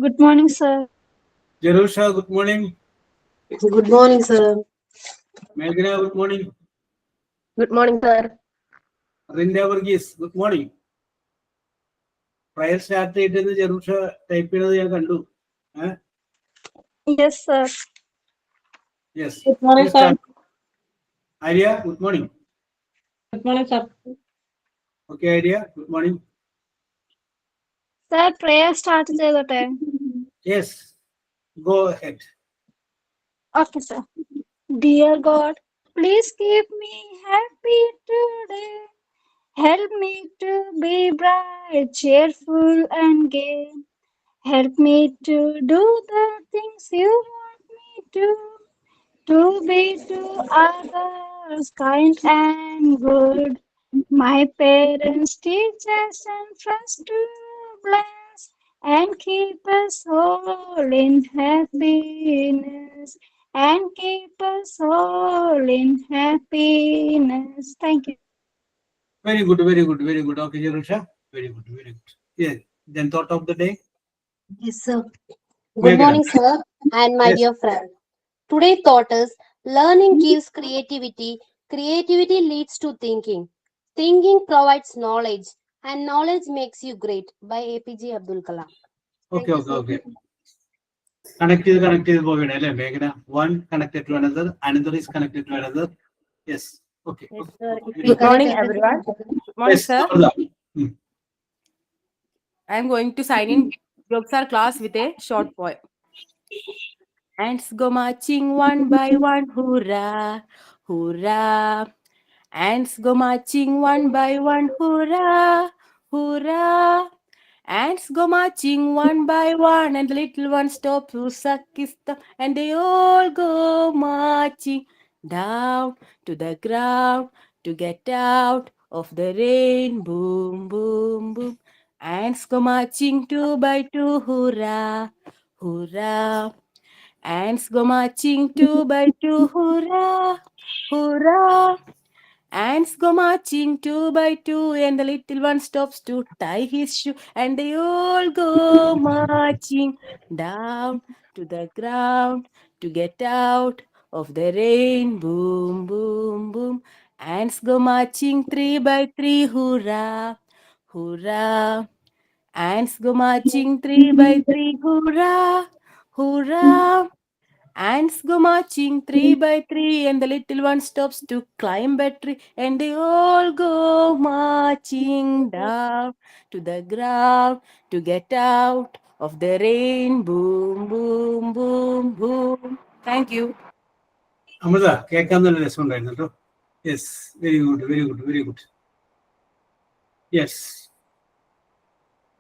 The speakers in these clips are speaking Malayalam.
Good morning, sir. Jerusha, good morning. Good morning, sir. Meghna, good morning. Good morning, sir. Rinda Varghese, good morning. Prior start date in the Jerusha type in the Kandu. Yes, sir. Yes. Good morning, Please sir. start. Idea, good morning. Good morning, sir. Okay, Idea, good morning. Sir, prayer start ചെയ്തോട്ടെ? Yes, go ahead. Okay, sir. Dear God, please keep me happy today. Help me to be bright, cheerful, and gay. Help me to do the things you want me to be to others kind and good. My parents, teachers, and friends to bless and keep us all in happiness. And keep us all in happiness. Thank you. Very good, very good, very good. Okay, Jerusha, very good, very good. Yeah. Then thought of the day. Yes, sir. Good Meghna. morning, sir, and my Yes. dear friend. Today thought is learning gives creativity. Creativity leads to thinking. Thinking provides knowledge, and knowledge makes you great. By APJ Abdul Kalam. Thank Okay, you, okay, sir. okay. Connected Meghna. One connected to another is connected to another. Yes. Okay. Yes, Okay. sir. If Very you good. Good morning, connect everyone. everything. Good morning, Yes, sir. Amrita. I am going to sign in Yogsar class with a short poem. Ants go marching one by one, hurrah, hurrah. Ants go marching one by one, hurrah, hurrah. Ants go marching one by one, and the little one stops to suck his thumb, and they all go marching down to the ground to get out of the rain. Boom, boom, boom. Ants go marching two by two, hurrah, hurrah. Ants go marching two by two, hurrah, hurrah. Ants go marching two by two, and the little one stops to tie his shoe, and they all go marching down to the ground to get out of the rain. Boom, boom, boom. Ants go marching three by three, hurrah, hurrah. Ants go marching three by three, hurrah, hurrah. Ants go marching three by three, and the little one stops to climb a tree, and they all go marching down to the ground to get out of the rain. Boom, boom, boom, boom. Thank you. Amrita, കേൾക്കാൻ നല്ല രസമുണ്ടായിരുന്നു കേട്ടോ. Yes, very good, very good, very good. Yes.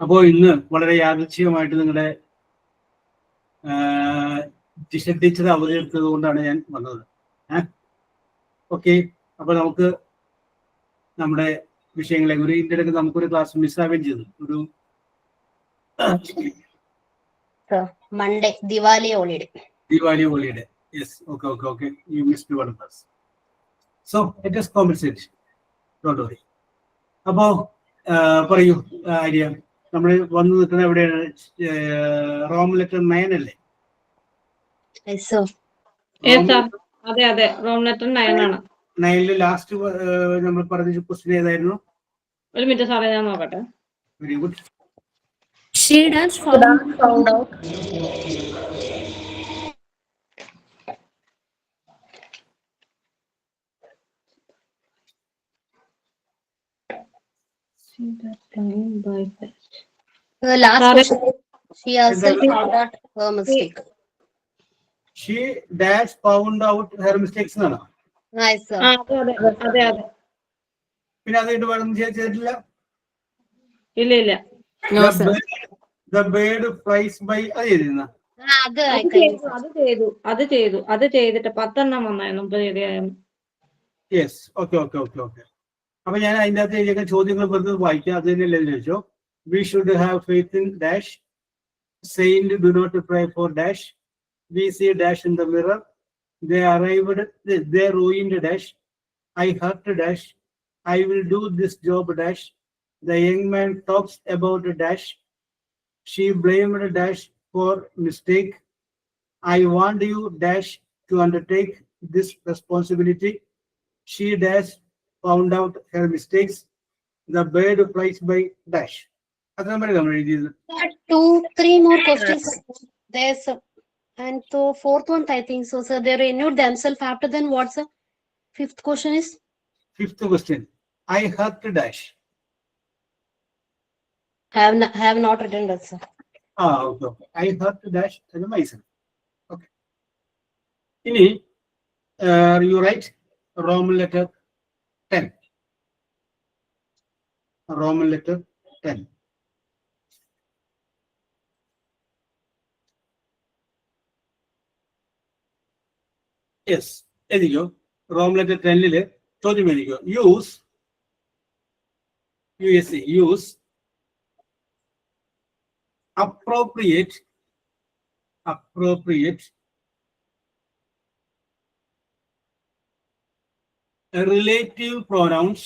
അപ്പോൾ ഇന്ന് വളരെ യാദൃച്ഛികമായിട്ട് നിങ്ങളുടെ ജിഷ ടീച്ചർ അവതരിപ്പിച്ചത് കൊണ്ടാണ് ഞാൻ വന്നത്. ഓക്കെ, അപ്പോൾ നമുക്ക് നമ്മുടെ വിഷയങ്ങളെ ഒരു ഇന്ത്യയിലൊക്കെ നമുക്കൊരു ക്ലാസ് മിസ്സാവുകയും ചെയ്തു. ഒരു Monday, Diwali holiday. Diwali holiday. Yes, okay. You missed one of us. So let us compensate. Don't worry. അപ്പോ പറയൂ ഐഡിയ. നമ്മൾ വന്നു നിൽക്കുന്ന എവിടെയാണ്? റോം ലെറ്റർ 9 അല്ലേ? Yes, sir. Yes, sir. അതെ റോം ലെറ്റർ 9 ആണ്. 9 ലാസ്റ്റ് നമ്മൾ പറഞ്ഞ ക്വസ്റ്റ്യൻ ഏതായിരുന്നു? ഒരു മിനിറ്റ് സാറേ, ഞാൻ നോക്കട്ടെ. Very good. She does found out. The last Sorry. question. She herself found out her mistake. She dash found out her mistakes എന്നാണ്. Nice, sir. അതെ. പിന്നെ അതായിട്ട് വേണം ചെയ്തിട്ടില്ല. ഇല്ല. No, sir. The bird flies by അത് ചെയ്തിരുന്ന. അത് ചെയ്തിട്ട് 10 വന്നായിരുന്നു. Yes, okay. അപ്പൊ ഞാൻ അതിൻ്റെ അകത്ത് എഴുതിയ ചോദ്യങ്ങൾ വെറുതെ വായിക്കാം. അത് തന്നെയല്ലേ ചോദിച്ചോ. We should have faith in dash. Saint do not pray for dash. We see dash in the mirror. They ruined dash. I hurt dash. I will do this job dash. The young man talks about dash. She blamed dash for mistake. I want you dash to undertake this responsibility. She dash found out her mistakes. The bird flies by dash. അത്ര നമ്മൾ എഴുതിയത്. 3 more questions. There's and the fourth one, I think so, sir. They renewed themselves after. Then what's the fifth question is? Fifth question. I hurt dash. Have not written that, sir. Okay, okay. I hurt dash as myself. Okay. ഇനി you write Roman letter 10. Roman letter 10. Yes. എഴുതിക്കോ. Roman letter 10 ചോദ്യം എഴുതിക്കോ. Use appropriate relative pronouns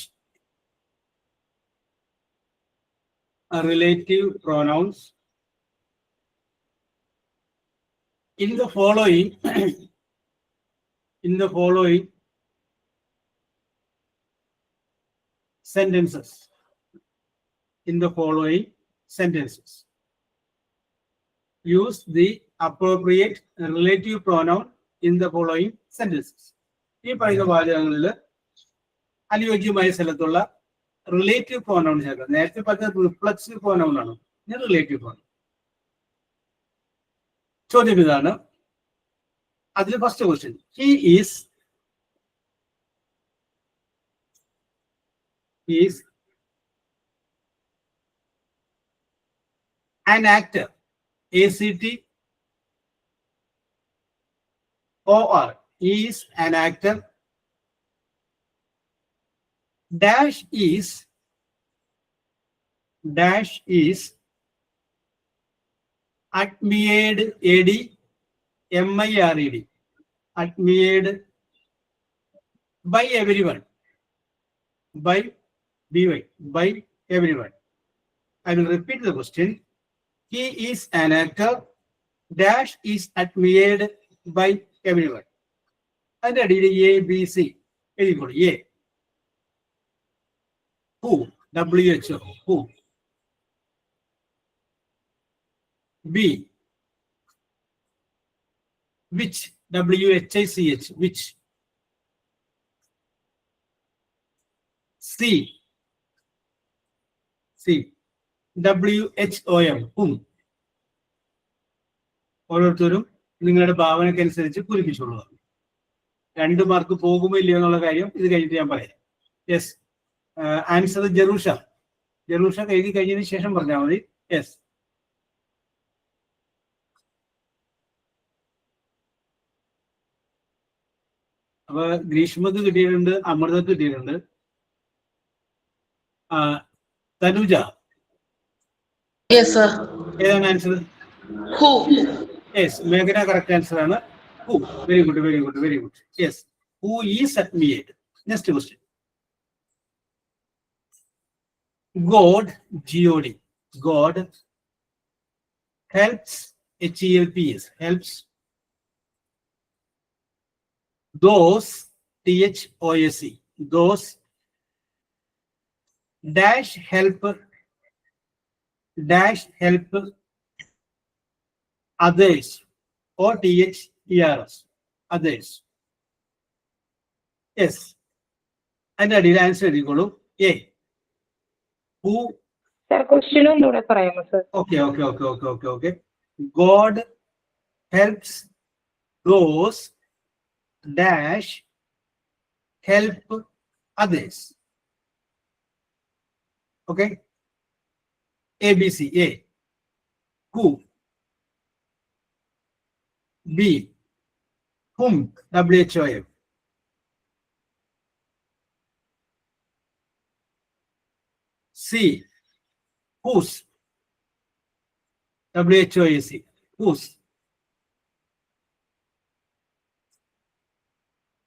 in the following sentences. Use the appropriate relative pronoun in the following sentences. ഈ പറയുന്ന വാചകങ്ങളിൽ അനുയോജ്യമായ സ്ഥലത്തുള്ള റിലേറ്റീവ് പ്രോനൗൺ ചേർക്കാം. നേരത്തെ പറഞ്ഞ റിഫ്ലക്സീവ് പ്രോനൗൺ ആണ്, ഞാൻ റിലേറ്റീവ് പ്രോനൗൺ. ചോദ്യം ഇതാണ്. അതിൽ first question, he is an actor. ACT OR. He is an actor. Dash is admired, AD, admired by everyone, by everyone. I will repeat the question. He is an actor. Dash is admired by everyone. അതിന്റെ അടിയിൽ ABC എഴുതിക്കോളൂ. A. Who? WHO. Who? B. Which? WHICH. Which? C. WHOM. Whom? ഓരോരുത്തരും നിങ്ങളുടെ ഭാവനക്കനുസരിച്ച് പൂരിപ്പിച്ചോളുക. 2 മാർക്ക് പോകുമോ ഇല്ലയോ എന്നുള്ള കാര്യം ഇത് കഴിഞ്ഞിട്ട് ഞാൻ പറയാം. യെസ്. ആൻസർ ജെറൂഷ എഴുതി കഴിഞ്ഞതിന് ശേഷം പറഞ്ഞാൽ മതി. യെസ്. അപ്പൊ ഗ്രീഷ്മക്ക് കിട്ടിയിട്ടുണ്ട്, അമൃതക്ക് കിട്ടിയിട്ടുണ്ട്. തനുജ ഏതാണ് ആൻസർ? യെസ്. മേഘന കറക്റ്റ് ആൻസർ ആണ്. Who? Very good. Yes. Who is admired? Next question. God, G-O-D. God helps, H-E-L-P-S. Helps those, T-H-O-S-E. Those dash help others, or T-H-E-R-S. Others. Yes. അതിന്റെ അടിയിൽ ആൻസർ എഴുതിക്കോളൂ. A. Who? Question ഒന്നുകൂടെ പറയാമോ sir? Okay. God helps those dash help others. Okay. ABC. A. Who? B. Whom? WHOM. C. Whose? WHOAC. Whose?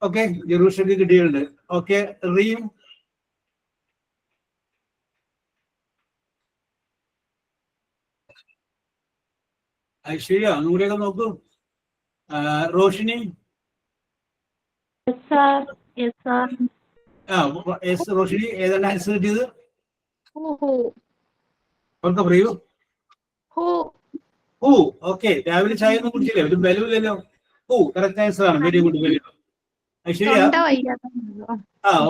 Okay. Jerusalem കിട്ടിയിട്ടുണ്ട്. Okay. Reem. ഐശ്വര്യ ഒന്നുകൂടിയൊക്കെ നോക്കൂ. Roshini Yes, sir. Yes, sir. Roshini ഏതാണ് ആൻസർ കിട്ടിയത്? Who? ഒക്കെ പറയൂ. Who? ഹൂ. ഓക്കെ, രാവിലെ ചായ ഒന്നും കുടിച്ചില്ലേ? ഒരു ബലമില്ലല്ലോ. ഹൂ കറക്റ്റ് ആൻസർ ആണ്. Very good, very good. Aishwarya തൊണ്ട വയ്യാത്ത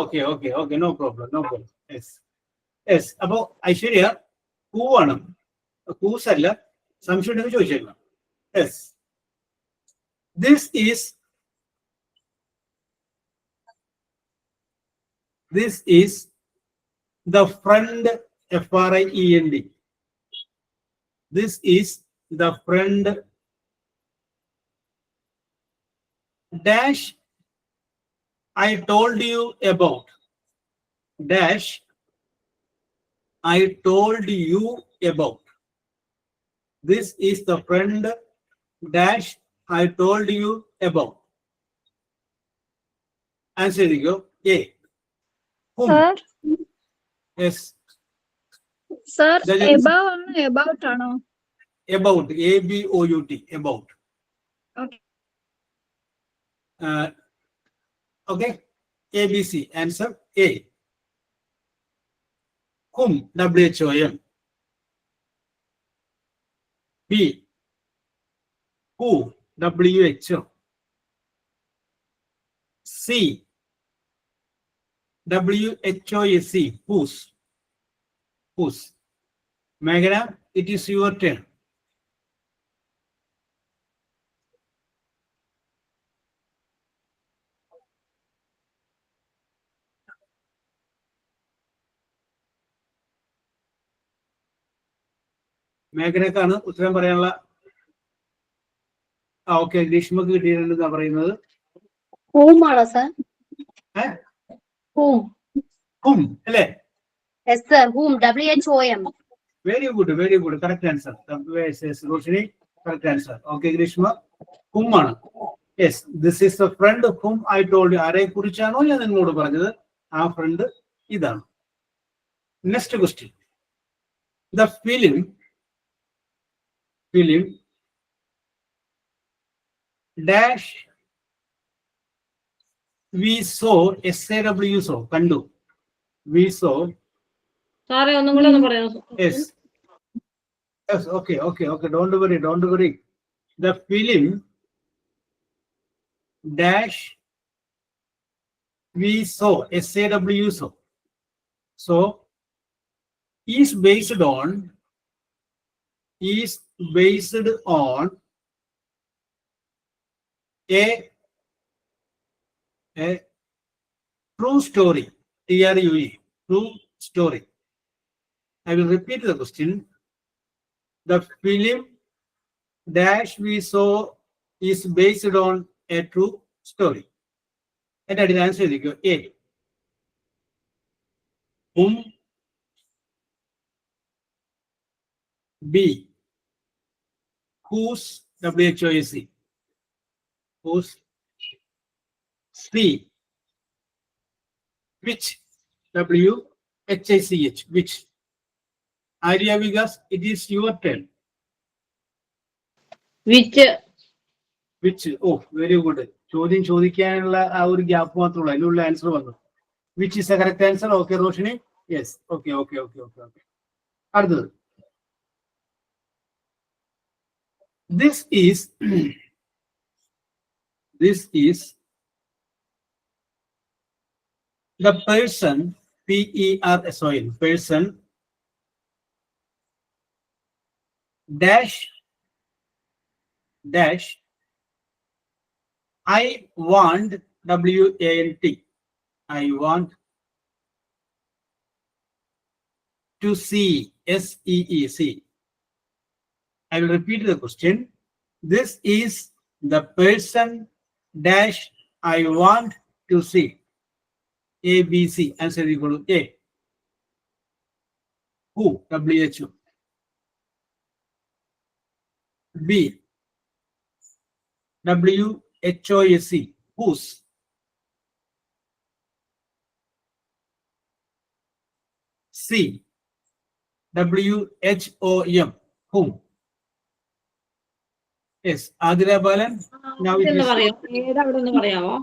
okay okay okay, no problem, no problem. Yes yes. അപ്പോ ഐശ്വര്യ ഹൂവാണ്, ഹൂസ് അല്ല. സംശയം ഉണ്ടെങ്കിൽ ചോദിച്ചേക്കണം. Yes, this is the friend, friend. This is the friend dash I told you about. Dash I told you about. This is the friend dash I told you about. Answer you. A. Whom? Sir, Yes. sir, That is- above ആണോ about ആണോ? About. ABOUT. About. Okay. Okay. ABC. Answer A. Whom? WHOM. B. Who? WHO. C. WHOSC. Whose. Whose. Meghana, it is your turn. മേഘനക്കാണ് ഉത്തരം പറയാനുള്ള. ഓക്കെ, ഗ്രീഷ്മക്ക് കിട്ടിയിട്ടുണ്ടെന്നാ പറയുന്നത്. Whom ആണോ sir? ഏഹ് Whom? ഹും അല്ലേ? Yes sir, whom? WHOM. Very good, very good. Correct answer. Roshini correct answer. Okay Greeshma, whom ആണ്. Yes, this is the friend whom I told you. ആരെ കുറിച്ചാണോ ഞാൻ നിങ്ങളോട് പറഞ്ഞത് ആ ഫ്രണ്ട് ഇതാണ്. Next question. The film dash we saw, SAW, കണ്ടു. We saw. സാറേ ഒന്നും കൂടെ ഒന്ന് പറയാമോ? Yes. Yes, okay. Don't worry. The film dash we saw, SAW, so is based on a true story. TRUE, true story. I will repeat the question. The film dash we saw is based on a true story. And I answer you. A. Whom. B. Whose, WHOSC. Whose. C. Which, WHICH. Which. Arya Vigas, it is your turn. Which. Which. Oh, very good. ചോദ്യം ചോദിക്കാനുള്ള ആ ഒരു ഗ്യാപ്പ് മാത്രമേ ഉള്ളൂ, അതിനുള്ള ആൻസർ വന്നു. Which is the correct answer. Okay, Roshini. Yes. Okay. അടുത്തത്. This is the person, PERSON, person dash I want, WANT. I want to see, SEEC. I will repeat the question. This is the person dash I want to see. ABC. Answer equal to A. Who, WHO. B. WHOSC. Whose. C. WHOM. Whom. Yes Athira Balan. Now it എന്ന് is പറയോ ഏടവിടെ ഒന്ന് പറയാമോ?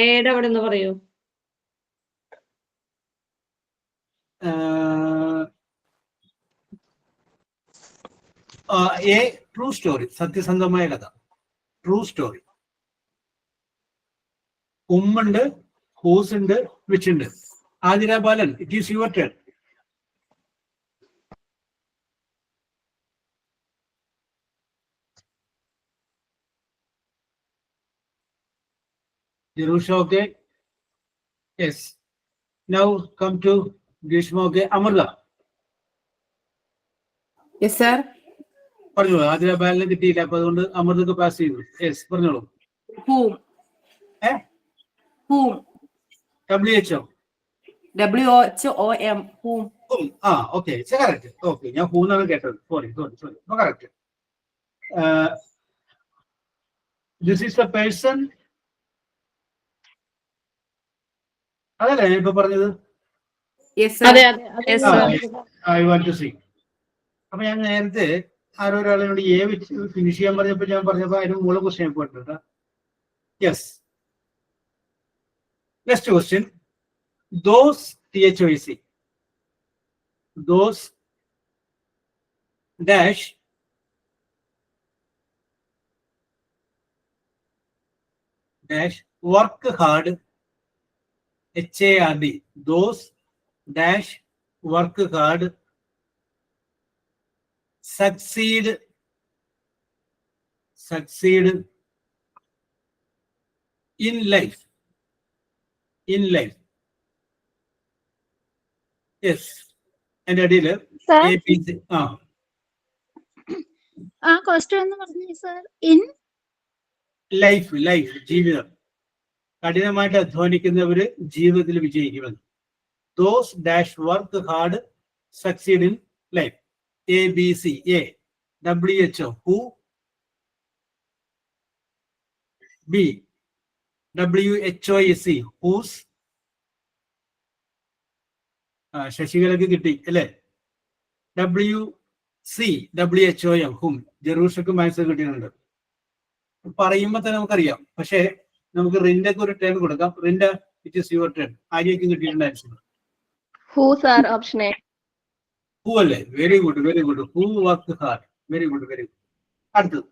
ഏടവിടെ ഒന്ന് പറയൂ. a true story. സത്യസന്ധമായ കഥ. True story. ഉമ്മുണ്ട്, ഹൂസ് ഉണ്ട്, വിച്ച് ഉണ്ട്. Athira Balan, it is your turn. Jerusha, okay? Yes. Now come to Grishma, okay? Amarla. Yes, sir. പറഞ്ഞോളൂ. ആതിര ബാലിന് കിട്ടിയില്ല, അപ്പൊ അതുകൊണ്ട് അമൃതക്ക് പാസ് ചെയ്തു. യെസ് പറഞ്ഞോളൂ. Whom? Whom? WHO. WHOM. Whom? Okay correct. Okay ഞാൻ ഹൂന്നാണ് കേട്ടത്. Sorry correct. This is a person. അതല്ലേ ഞാൻ ഇപ്പൊ പറഞ്ഞത്? Yes, sir. I want to see. അപ്പൊ ഞാൻ നേരത്തെ ആരോ ഒരാളോട് എ വെച്ച് ഫിനിഷ് ചെയ്യാൻ പറഞ്ഞപ്പോ അതിന് മൂന്ന് ക്വസ്റ്റ്യൻ പോയിട്ടുണ്ട്. Yes. Next question. Those THOEC. Those dash work hard HARD. Those dash work hard succeed in life. Yes. എന്റെ അടിയില് സർ APC. ആ ക്വസ്റ്റ്യൻ എന്ന് പറഞ്ഞു സർ. ഇൻ ലൈഫ് ജീവിതം. കഠിനമായിട്ട് അധ്വാനിക്കുന്നവര് ജീവിതത്തിൽ വിജയിക്കുമെന്ന്. Those dash work hard succeed in life. ABC. A. WHO. Who? B. WHOEC. Whose? ശശികലക്ക് കിട്ടി അല്ലേ? WHOM. ഹും. ജെറൂഷക്ക് മാത്സ് കിട്ടിയിട്ടുണ്ട്. പറയുമ്പോ തന്നെ നമുക്കറിയാം. പക്ഷേ നമുക്ക് റിൻഡക്ക് ഒരു ടേൺ കൊടുക്കാം. Rinda, it is your turn. ആര്യക്കും കിട്ടിയിട്ടുണ്ട് answer. Who sir, option A. Who അല്ലേ? Very good. Who work hard. Very good. അടുത്തത്.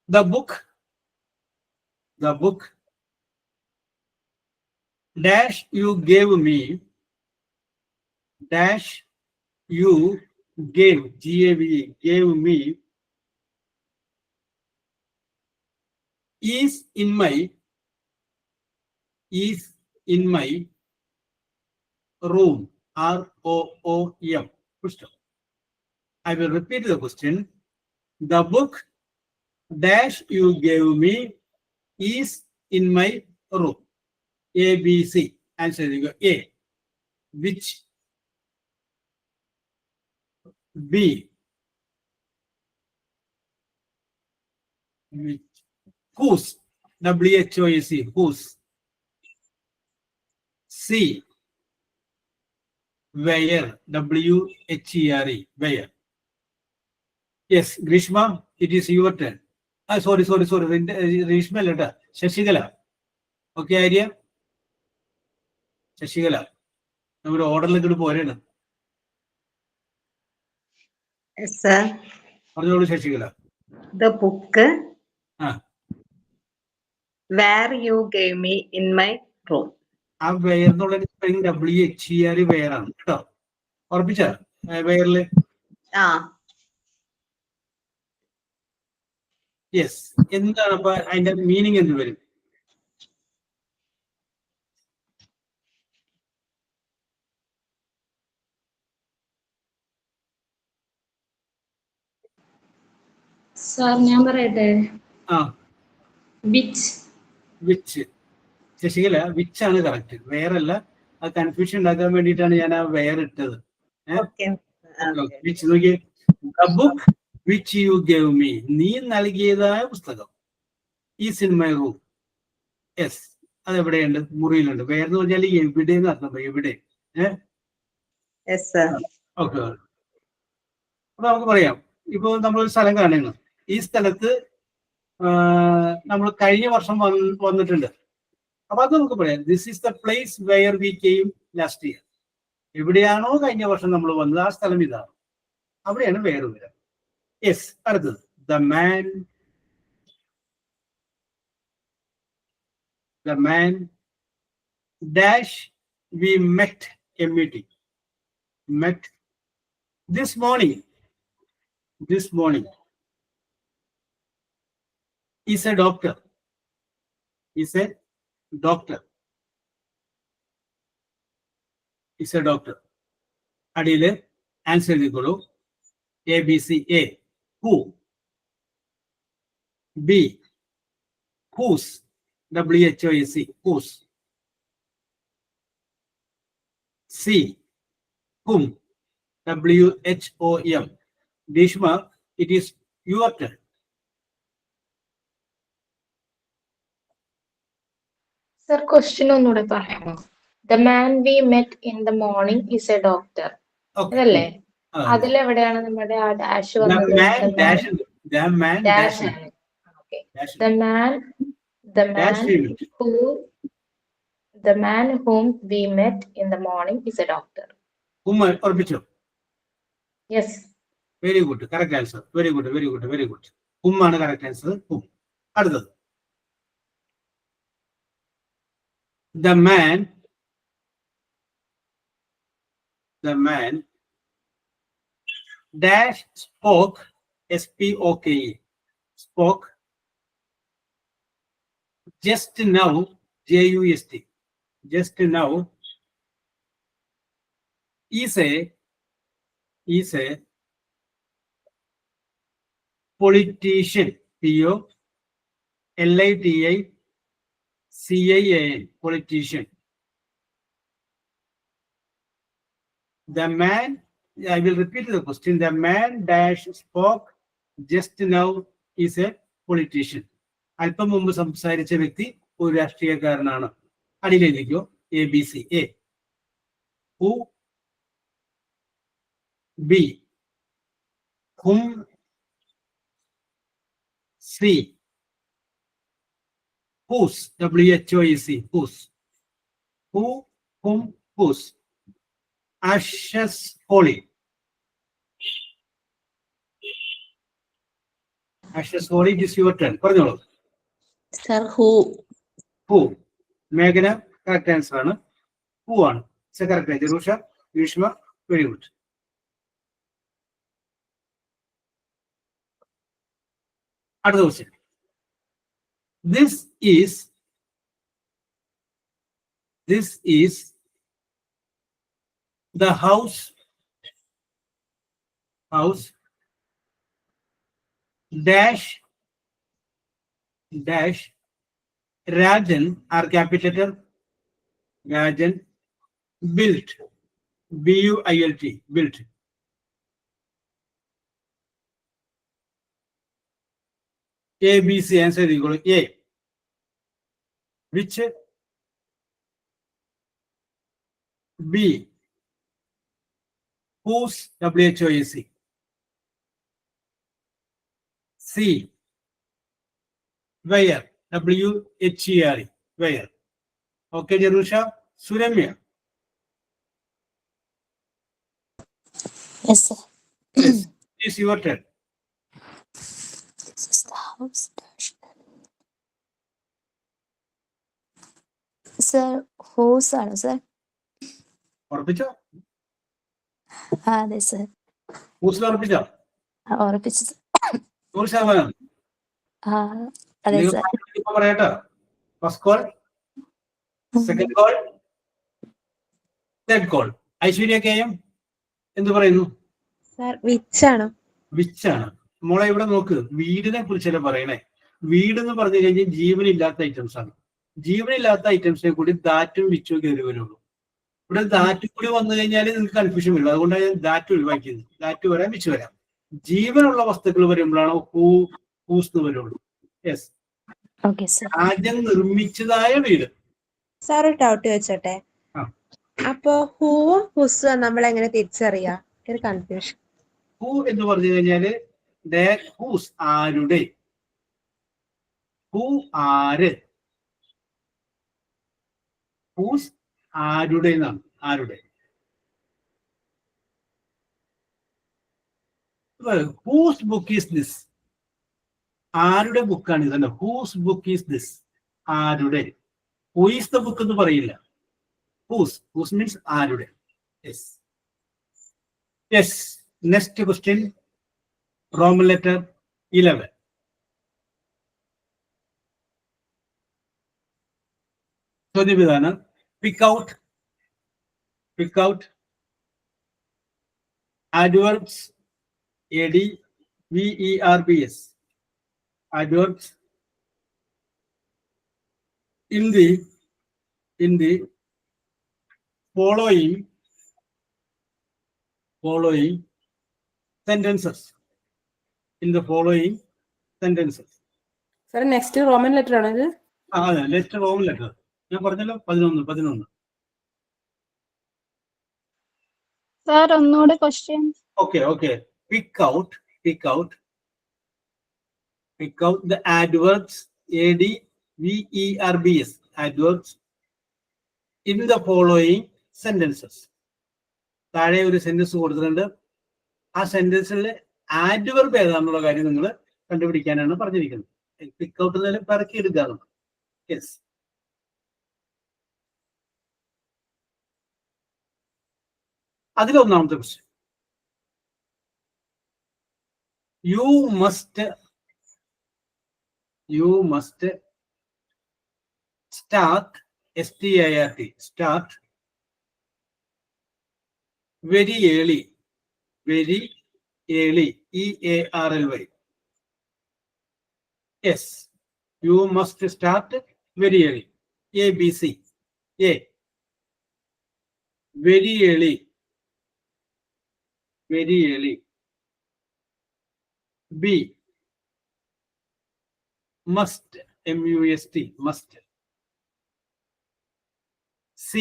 The book dash you gave me dash you gave gave me is in my room. ROOM. I will repeat the question. The book dash you gave me is in my room. ABC. Answer A. Which? B. Which? Whose? WHOEC. Whose? C. Where? WHERE. Where? Yes, Grishma, it is your turn. Sorry. Grishma letter. Shashigala. Okay, idea? Sasikala, നമ്മുടെ ഓർഡറിലേക്ക് പോരാണ്. പറഞ്ഞോളൂ Sasikala. The book where you gave me in my room. ആ വെയർ എന്നുള്ള WHERE വെയർ ആണ് കേട്ടോ. ഉറപ്പിച്ച വെയറില്? യെസ്. എന്താണ് അപ്പൊ അതിന്റെ മീനിങ് എന്ത് വരും? സാർ ഞാൻ പറയട്ടെ. വിച്ച്. ശശികല, വിച്ച് ആണ് കറക്റ്റ്, വെയറല്ല. ആ കൺഫ്യൂഷൻ ഉണ്ടാക്കാൻ വേണ്ടിയിട്ടാണ് ഞാൻ ആ വെയർ ഇട്ടത്. വിച്ച് നോക്കിയേ. The book which you gave me. നീ നൽകിയതായ പുസ്തകം. Is in my room. Yes. അതെവിടെയുണ്ട്? മുറിയിലുണ്ട്. വെയർ എന്ന് പറഞ്ഞാൽ എവിടെയെന്ന് അർത്ഥം. എവിടെ? ഓക്കെ. അപ്പൊ നമുക്ക് പറയാം, ഇപ്പൊ നമ്മളൊരു സ്ഥലം കാണുന്നു. ഈ സ്ഥലത്ത് നമ്മൾ കഴിഞ്ഞ വർഷം വന്നിട്ടുണ്ട്. അപ്പൊ അത് നമുക്ക് പറയാം, this is the place where we came last year. എവിടെയാണോ കഴിഞ്ഞ വർഷം നമ്മൾ വന്നത് ആ സ്ഥലം ഇതാണ്, അവിടെയാണ് വേറെ വരാം. യെസ്. അടുത്തത് the man dash we met a meeting. Met this morning is a doctor. Is a doctor. അടിയില് answer എഴുതിക്കോളൂ. ABC. A, who. B, whose. WHOAC, whose. C, whom. WHOM. Dishma, it is your turn. Sir, question ഒന്നുകൂടെ പറയാമോ? The man we met in the morning is a doctor. അതല്ലേ? അതിലെവിടെയാണ് നമ്മുടെ ആ ഡാഷ് വന്നത്? The man dash. Okay. The man whom we met in the morning is a doctor. Whom orbicho. Yes. Very good. Correct answer. Very good. Whom ആണ് correct answer. Whom. അടുത്തത്. The man dash spoke. SPOKE. Spoke just now. JUST. Just now is a politician. POLITICIAN. Politician. The man, I will repeat the question. The man dash spoke just now is a politician. അല്പം മുമ്പ് സംസാരിച്ച വ്യക്തി ഒരു രാഷ്ട്രീയക്കാരനാണ്. അടിയിലേക്കോ ABC. A, who. B, whom. C, whose. WHOEC, whose. Who, whom, whose. Ashes Holy. Ashes Holy, it is your turn. പറഞ്ഞോളൂ. Sir, who. മേഘന കറക്റ്റ് ആൻസർ ആണ്. ഹൂ ആണ് correct. Jerusha, Greeshma, very good. അടുത്ത question. This is the house dash Rajan, our capital letter, Rajan built. BUILT, built. ABC answer equal to A. Which? B, whose. WHOAC. C, where. WHERE, where. Okay, Jerusha. Suramya. Yes, sir. Yes, it's your turn. This is the house dash. Sir, whose ആണ് sir? ഉറപ്പിച്ചോ? അതെ sir. whose ഉറപ്പിച്ചോ? ഉറപ്പിച്ചു. 100%. അതെ sir. പറയട്ടോ. First call, second call, third call. Aishwarya KM എന്ത് പറയുന്നു? സർ വിച്ചാണ്. മോളെ ഇവിടെ നോക്ക്, വീടിനെ കുറിച്ചല്ലേ പറയണേ. വീട് എന്ന് പറഞ്ഞു കഴിഞ്ഞാൽ ജീവനില്ലാത്ത ഐറ്റംസ് ആണ്. ജീവനില്ലാത്ത ഐറ്റംസിനെ കൂടി ദാറ്റും വിച്ചും കയറി വരുള്ളൂ. ഇവിടെ ദാറ്റ് കൂടി വന്നു കഴിഞ്ഞാൽ നിങ്ങൾക്ക് കൺഫ്യൂഷൻ വരില്ല. അതുകൊണ്ടാണ് ഞാൻ ദാറ്റ് ഒഴിവാക്കിയത്. ദാറ്റ് വരാം, വിച്ച് വരാം. ജീവനുള്ള വസ്തുക്കൾ വരുമ്പോഴാണ് ഹൂസ് വരുള്ളൂ. യെസ്. ആദ്യം നിർമ്മിച്ചതായ വീട്. സാർ ഒരു ഡൗട്ട് വെച്ചോട്ടെ. അപ്പൊ ഹൂവും ഹുസും നമ്മൾ എങ്ങനെ തിരിച്ചറിയാ? ഒരു കൺഫ്യൂഷൻ. ഹൂ എന്ന് പറഞ്ഞു കഴിഞ്ഞാല് ഹൂസ് ആരുടെ, ഹൂ ആര്, ഹൂസ് ആരുടെ എന്നാണ്, ആരുടെ. ഹൂസ് ബുക്ക് ഈസ് ദിസ്, ആരുടെ ബുക്കാണ് ഇതല്ല. ഹൂസ് ബുക്ക് ഈസ് ദിസ്, ആരുടെ. ഹൂ ഈസ് ദ ബുക്ക് എന്ന് പറയില്ല. ഹൂസ്, ഹൂസ് മീൻസ് ആരുടെ. Yes yes. Next question, Roman letter 11. ചോദ്യം ഇതാണ്, pick out adverbs adverbs adverbs in the following sentences. In the following sentences. Sir, next Roman letter ആണ്. അതെ, നെക്സ്റ്റ് റോമൻ ലെറ്റർ ഞാൻ പറഞ്ഞല്ലോ 11. Sir, ഒന്നുകൂടെ question. Okay. Pick out the adverbs adverbs adverbs in the following sentences. താഴെ ഒരു സെന്റൻസ് കൊടുത്തിട്ടുണ്ട്. ആ സെന്റൻസിൽ ആഡ്വർബ് ഏതാണെന്നുള്ള കാര്യം നിങ്ങൾ കണ്ടുപിടിക്കാനാണ് പറഞ്ഞിരിക്കുന്നത്. പിക്ക് ഔട്ട് എന്നതിൽ പറക്കി എടുക്കാറുണ്ട്. യെസ്. അതിലൊന്നാമത്തെ question, you must start start very early EARLY. Yes, you must start very early. ABC. A, very early. B, must, MUST, must. C,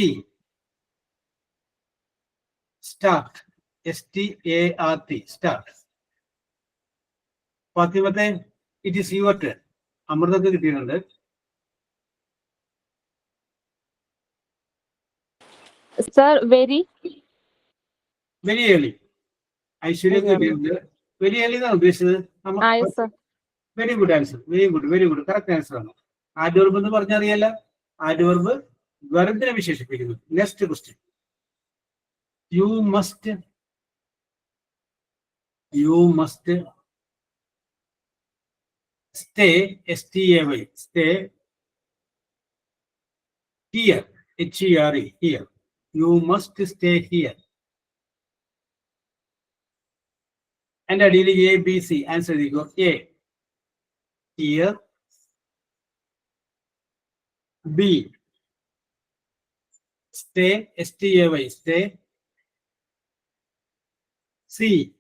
start, START, start. ഫാത്തിമത്തെ, ഇറ്റ് ഈസ് യുവർ ടേൺ. അമൃതക്ക് കിട്ടിയിട്ടുണ്ട്. Sir, very early. ഐശ്വര്യക്ക് കിട്ടിയിട്ടുണ്ട്. വെരി ഏർലി എന്നാണ് ഉദ്ദേശിച്ചത്. yes, sir. Very good answer. Very good correct answer ആണ്. ആഡ്വർബ് എന്ന് പറഞ്ഞറിയല്ല, ആഡ്വർബ് വെർബിനെ വിശേഷിപ്പിക്കുന്നു. Next question, you must stay, STAY, stay here, HERE, here. You must stay here. And ideally A, B, C. Answer you go A, here. B, stay, STAY, stay. C,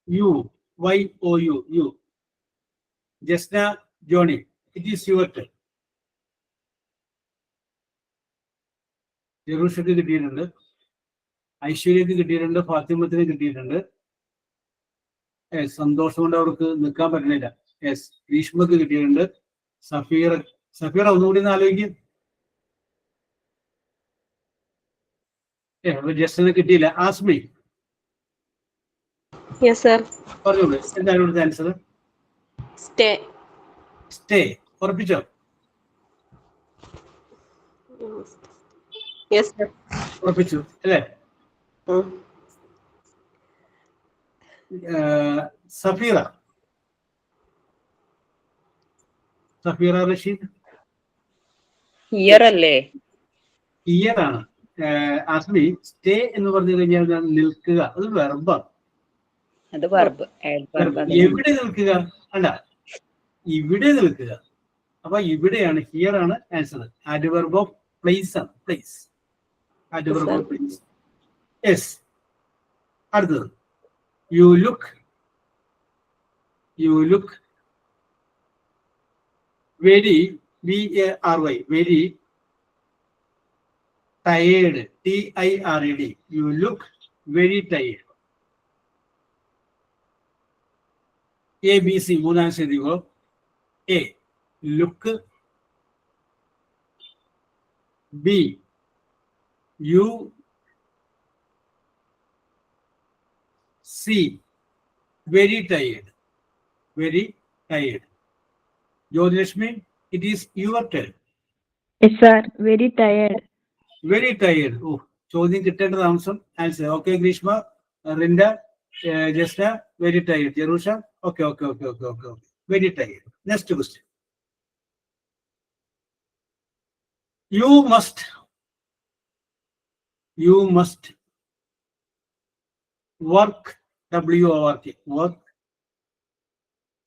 U, YOU, you. Jasna, Johnny, it is your turn. ജെറൂഷക്ക് കിട്ടിയിട്ടുണ്ട്, ഐശ്വര്യക്ക് കിട്ടിയിട്ടുണ്ട്, ഫാത്തിമത്തിന് കിട്ടിയിട്ടുണ്ട്. സന്തോഷം കൊണ്ട് അവർക്ക് നിൽക്കാൻ പറ്റുന്നില്ല. യെസ്, ഭീഷ്മക്ക് കിട്ടിയിട്ടുണ്ട്. സഫീറ ഒന്നുകൂടി ഒന്ന് ആലോചിക്കും. ജസ്റ്റിന് കിട്ടിയില്ല. Asked me, Yes, sir. പറഞ്ഞോളൂ, എന്താണ് ഇവിടുത്തെ ആൻസർ? Stay. ഉറപ്പിച്ചോ? Yes, sir. ഉറപ്പിച്ചു അല്ലേ? സഫീറ റഷീദ്, ഹിയർ അല്ലേ? ഇയർ ആണ്. ആസ്മി, സ്റ്റേ എന്ന് പറഞ്ഞു കഴിഞ്ഞാൽ നിൽക്കുക, അത് വെർബാണ്. അത് വെർബ്. എവിടെ നിൽക്കുക അല്ല, ഇവിടെ നിൽക്കുക. അപ്പൊ ഇവിടെയാണ്, ഹിയർ ആണ് ആൻസർ. ആഡ്വർബ് ഓഫ് പ്ലേസ് ആണ്, place. Adverb of place. Yes. അടുത്തത്, you look very, VARY, very tired, TIRED. You look very tired. A B C മൂന്ന് ആൻസർ എഴുതിക്കോ. A look, B you, C very tired. Very tired. Jyothilakshmi, it is your turn. Yes, sir. Very tired. Very tired. ഓ, ചോദ്യം കിട്ടേണ്ട താമസം. Answer okay. Greeshma, Rinda, Jasna, very tired. Jerusha, okay okay okay okay okay okay, very tired. Next question. You must work, WORK, work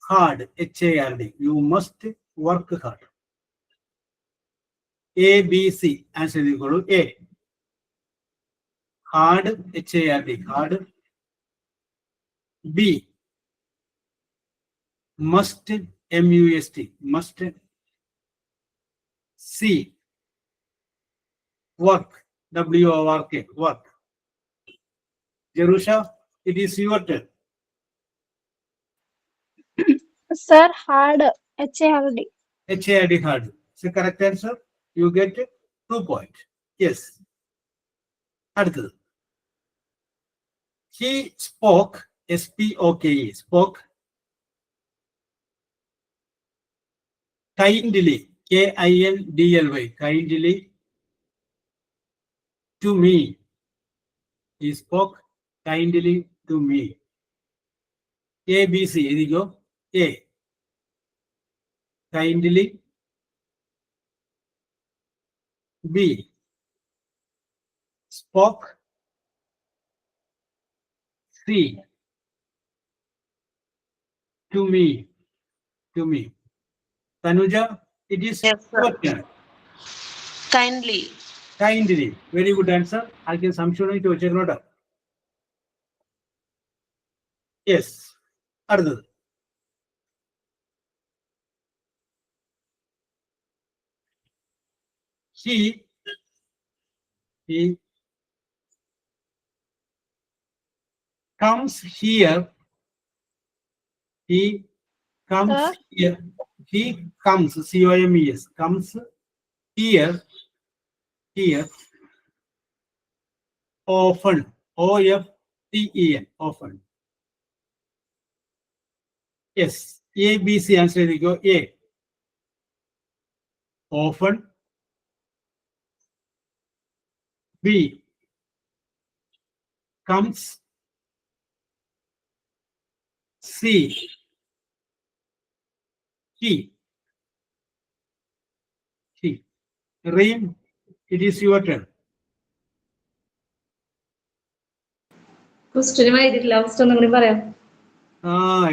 hard, HARD. You must work hard. A, B, C. Answer equal to A. Hard, HARD, hard. B. Must, MUST, must. C. Work, WORK, work. Jerusha, it is your turn. Sir, hard, HARD. HARD, hard. It's the correct answer. You get 2 points. Yes. അടുത്തത്. He spoke, SPOKE, spoke kindly, KINDLY, kindly to me. He spoke kindly to me. A, B, C. Here you go. A. Kindly. B. Spoke. C. To me. To me. Tanuja, it is Yes, sir. your turn. Kindly. Kindly. Very good answer. I can സംശയം ചോദിച്ചേക്കണോട്ടോ. Yes. അടുത്തത്. He comes here. He comes Sir? here. He comes, COMES, comes here often, OFTEN, often. Yes. A, B, C answer you go. A. Often. B. Comes. C. He. Reem, it is your turn. Question വായിച്ചിട്ടില്ല, ഫസ്റ്റ് ഒന്നും കൂടി പറയാം.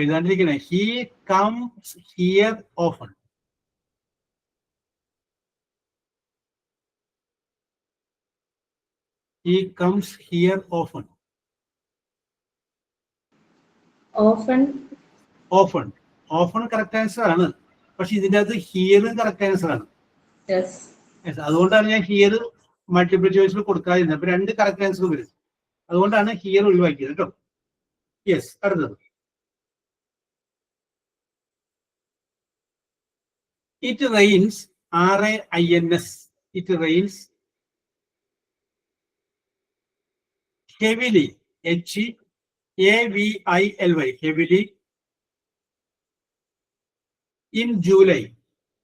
ഇതാണ്ടിരിക്കണേ. He comes here often. He comes here often. Often. Often. Often correct answer ആണ്. പക്ഷെ ഇതിൻ്റെ അകത്ത് ഹിയർ കറക്റ്റ് ആൻസർ ആണ്. യെസ്. അതുകൊണ്ടാണ് ഞാൻ ഹിയർ മൾട്ടിപ്പിൾ ചോയ്സിൽ കൊടുക്കാതിരുന്നത്. അപ്പൊ 2 കറക്റ്റ് ആൻസർ വരും. അതുകൊണ്ടാണ് ഹിയർ ഒഴിവാക്കിയത് കേട്ടോ. യെസ്. അടുത്തത്. It rains, RAINS. It rains heavily, HEAVILY, heavily, in July,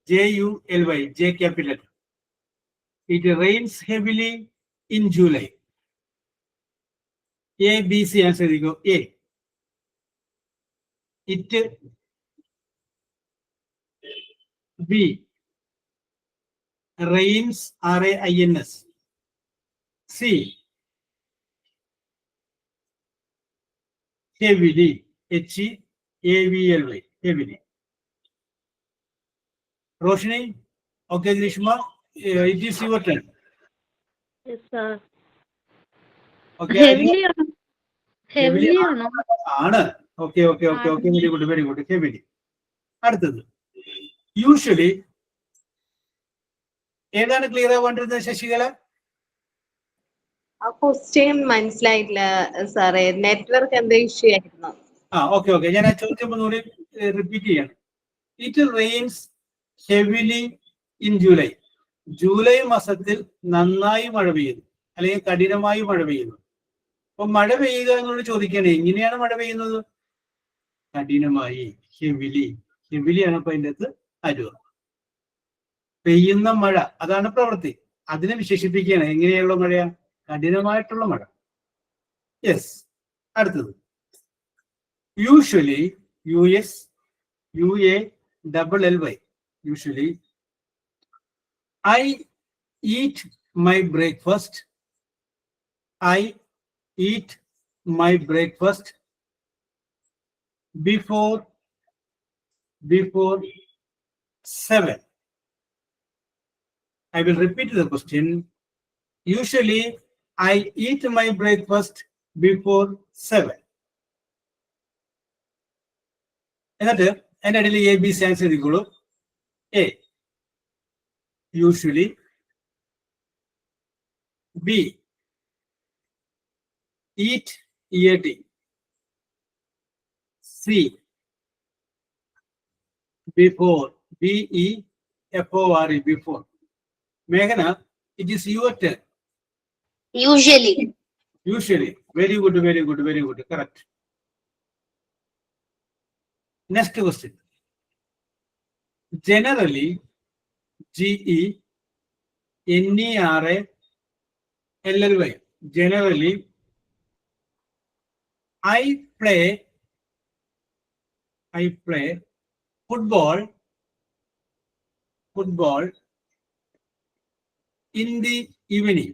JULY, J capital. It rains heavily in July. A, B, C answer you go. A. It. B. Rains, RAINS. C. Heavily, HEAVLY, heavily. Roshni, okay, Grishma, it is your turn. Yes, sir. Okay, Heavily ആണോ? Heavily Heavily ആണോ? ആണ്. Okay, very good, heavily. അടുത്തത്. Usually, ഏതാണ് ക്ലിയർ ആവേണ്ടത് ശശികല? ആ ക്വസ്റ്റ്യൻ മനസ്സിലായില്ല സാറേ, നെറ്റ്വർക്ക് എന്താ ഇഷ്യൂ ആയിരുന്നു. ഓക്കെ ഓക്കെ, ഞാൻ ആ ചോദിച്ചപ്പോൾ ഒന്നുകൂടി റിപ്പീറ്റ് ചെയ്യാണ്. It rains heavily in July. July മാസത്തിൽ നന്നായി മഴ പെയ്യുന്നു, അല്ലെങ്കിൽ കഠിനമായി മഴ പെയ്യുന്നു. അപ്പൊ മഴ പെയ്യുക എന്നോട് ചോദിക്കണേ, എങ്ങനെയാണ് മഴ പെയ്യുന്നത്? കഠിനമായി, ഹെവിലി. ഹെവിലിയാണ് അപ്പൊ അതിൻ്റെ അകത്ത് അരുവ. പെയ്യുന്ന മഴ, അതാണ് പ്രവൃത്തി. അതിനെ വിശേഷിപ്പിക്കുകയാണ്. എങ്ങനെയുള്ള മഴയാ? കഠിനമായിട്ടുള്ള മഴ. യെസ്. അടുത്തത് usually, US UALLY. Usually I eat my breakfast. I eat my breakfast before 7. I will repeat the question. Usually I eat my breakfast before 7. എന്നിട്ട് അതിൻ്റെ ഇടയിൽ ABC ആൻസർ എഴുതിക്കോളൂ. A usually, B eat EAT, C before, BEFORE, before. Meghana, it is your turn. Usually. Usually. Very good, very good, very good. Correct. Next question. Generally, GENERALLY. Generally, I play football in the evening.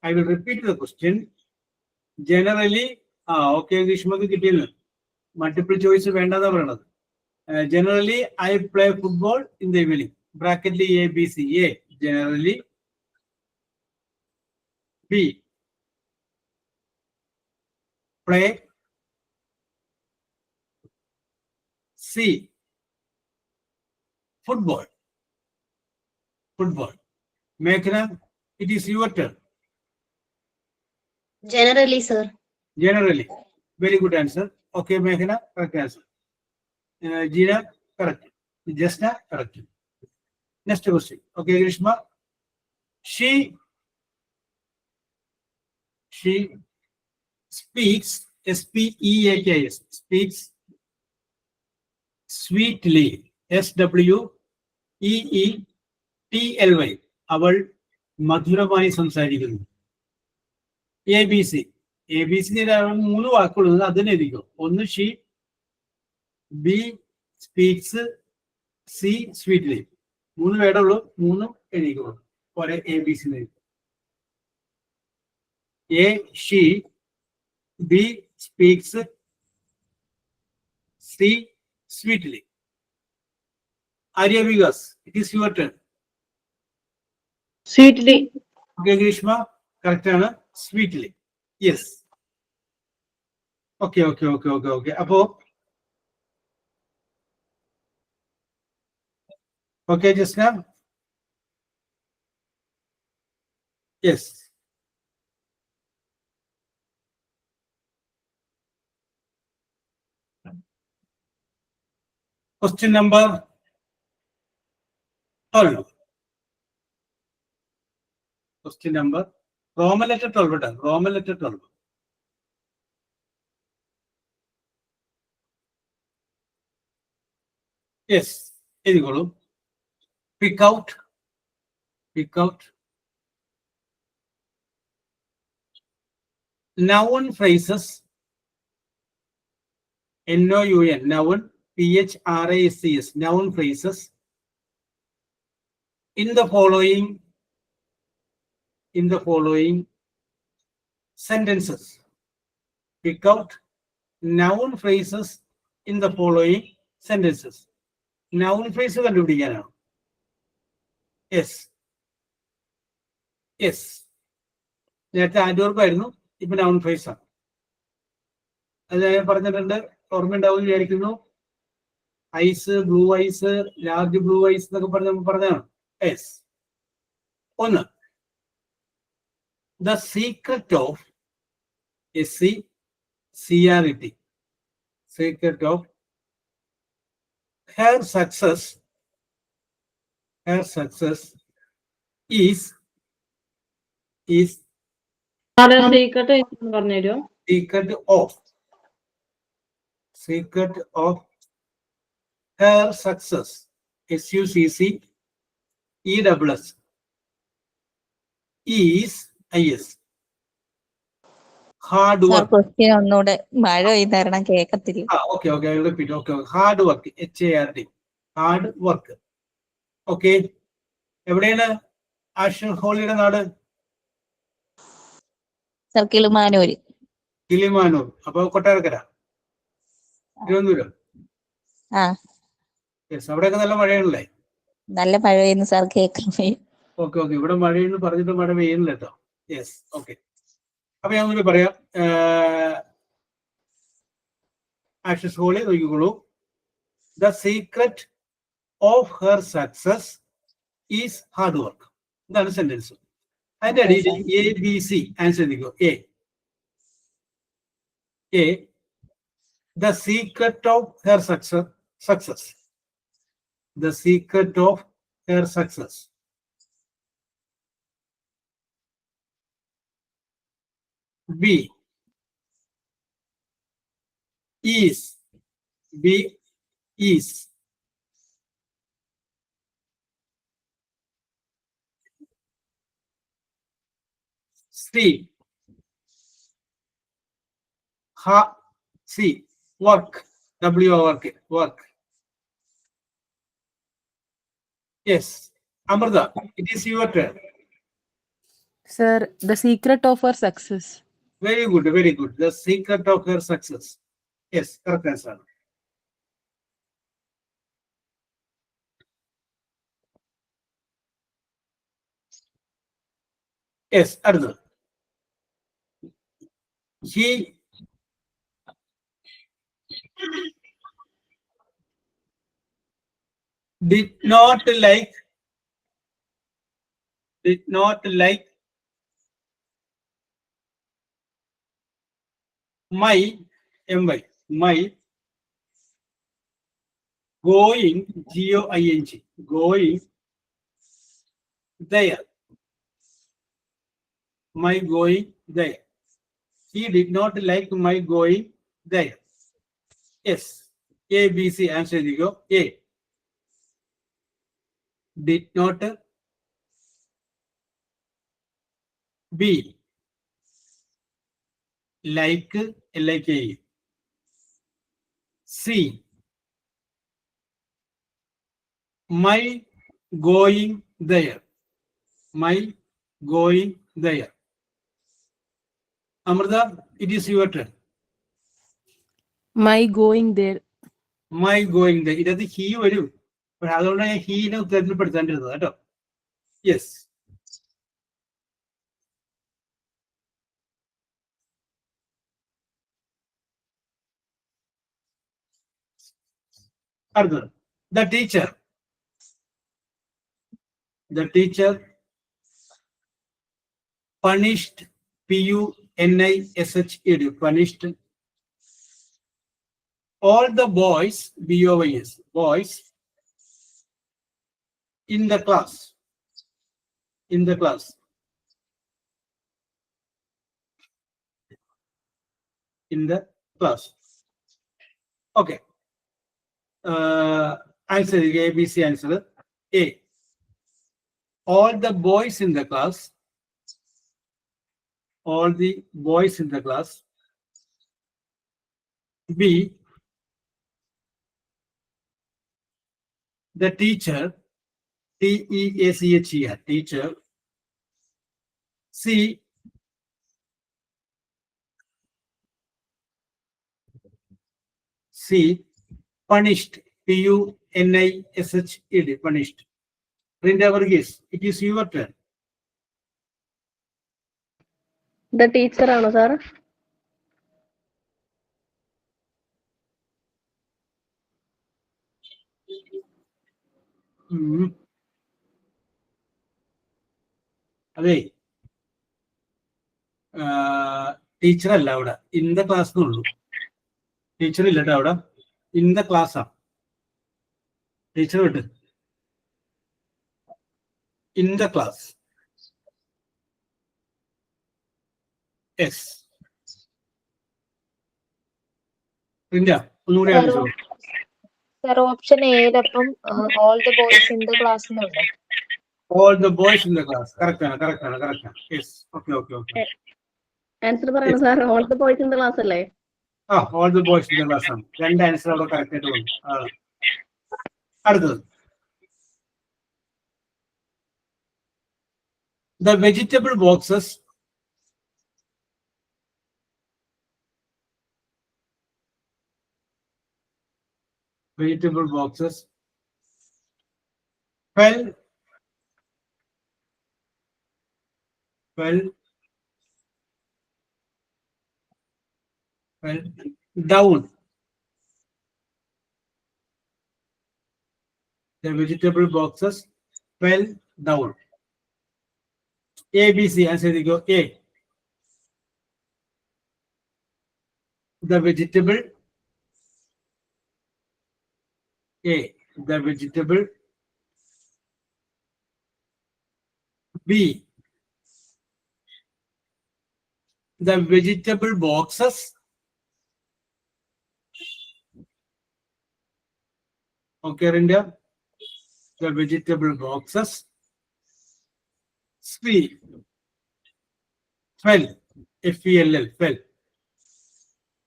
I will repeat the question. Generally, okay, Grishmaki kittiyennu. Multiple choice വേണ്ടാന്നാ പറയണത്. Generally, I play football in the evening. Bracket ABC. A. Generally. B. Play. C. Football. Meghna, it is your turn. Generally, sir. Generally. Very good answer. Okay, Meghna, correct answer. Gina, correct. Jasna, correct. Next question. Okay, Grishma. She speaks, SPEAKS, speaks sweetly, SWEETLY. അവൾ മധുരമായി സംസാരിക്കുന്നു. ABC. ABC 3 വാക്കുള്ളത്, അതിനെ എഴുതിക്കോ. ഒന്ന് she, B speaks, C sweetly. 3 വേർഡുള്ളൂ, 3 എഴുതിക്കോ. പോലെ ABC A she, B speaks, C sweetly. Arya Vigas, it is your turn. Sweetly. Okay, Grishma, correct ആണ്. Sweetly. Yes. Okay. അപ്പോ okay, Jasna. Yes. Question number 12. Question number Roman letter 12. Roman letter 12. Yes. എഴുതിക്കോളൂ. Pick out. Noun phrases. NOUN. Noun. PHRASES. Noun phrases. In the following sentences. Pick out noun phrases in the following sentences. Noun phrase കണ്ടുപിടിക്കാനാണ്. Yes. നേരത്തെ ആന്റോർപ്പായിരുന്നു, ഇപ്പൊ noun phrase ആണ്. അത് ഞാൻ പറഞ്ഞിട്ടുണ്ട്, ഓർമ്മയുണ്ടാവും വിചാരിക്കുന്നു. Ice, blue ice, large blue ice എന്നൊക്കെ പറഞ്ഞതാണ്. Yes. ഒന്ന്, the secret of SCRT, secret of her success is സാറേ സീക്രട്ട് പറഞ്ഞു തരുമോ? secret of her success, SUCCESS, is hard sir work. Question ഒന്നുകൂടെ മഴ പെയ്യുന്ന കാരണം കേൾക്കത്തില്ല. Okay, I will repeat. Okay, hard work, HARD, hard work. Okay, എവിടെയാണ് ആഷൻ ഹോളിയുടെ നാട്? സാർ കിളിമാനൂര്. കിളിമാനൂർ. അപ്പൊ കൊട്ടാരക്കര, തിരുവനന്തപുരം. ആ, യെസ്, അവിടെയൊക്കെ നല്ല മഴയാണല്ലേ? നല്ല മഴ പെയ്യുന്നു സാർ, കേൾക്കാൻ വയ്യ. ഓക്കെ, ഇവിടെ മഴയെന്ന് പറഞ്ഞിട്ട് മഴ പെയ്യുന്നില്ല കേട്ടോ. Yes, okay. അപ്പൊ ഞാൻ ഒന്നുകൂടി പറയാം. ആഷസ് ഹോളി നോക്കിക്കോളൂ. The secret of her success is hard work. ഇതാണ് സെന്റൻസ്. അതിന്റെ അടിയിൽ ABC ആൻസർ ചെയ്തിക്കോ. A, the secret of her success. The secret of her success. B, is. C, work. Work. Yes, Amrita, it is your turn. Sir, the secret of her success. Very good. The secret of her success. Yes, correct answer. Yes, Arjun. He did not like my going, going there. My going there. He did not like my going there. Yes, ABC answer you go. A, did not. B, like, C, my going there. Amrita, it is your turn. My going there. ഇതത് ഹീ വരും. പക്ഷെ അതുകൊണ്ട് ഞാൻ ഹീനെ ഉത്തരത്തിൽപ്പെടുത്തേണ്ടിരുന്നത് കേട്ടോ. യെസ്, അടുത്തത്. The teacher punished, PUNISHED, punished all the boys, boys in the class. Okay. Answer ABC answer. A, all the boys in the class. B, the teacher, TEACHER, teacher. C, punished, PUNISHED, punished. Brinda Varghese, it is your turn. The teacher ആണോ സാർ? അതെ, ടീച്ചർ അല്ല അവിടെ, ഇൻ ദ ക്ലാസ് എന്നുള്ളൂ. ടീച്ചർ ഇല്ല കേട്ടോ അവിടെ, ഇൻ ദ ക്ലാസ്സാ. ടീച്ചർ വിട്ട് ഇൻ ദ ക്ലാസ്. യെസ്, പ്രിന്റ ഒന്നുകൂടി ആലോചിച്ചോ. സർ ഓപ്ഷൻ ഏതപ്പം all the boys in the class എന്നുണ്ട്. All the boys in the class. Correct ആണ്. Yes, okay. ആൻസർ പറയണം sir. All the boys in the class അല്ലേ? ആ, all the boys in the class ആണ്. 2 ആൻസർ അവിടെ കറക്റ്റ് ആയിട്ട് വന്നു. അടുത്തത്, the vegetable boxes fell down. The vegetable boxes fell down. A, B, C. Answer go A. The vegetable A. The vegetable B. The vegetable boxes okay, India. The vegetable boxes fell. F-E-L-L, fell.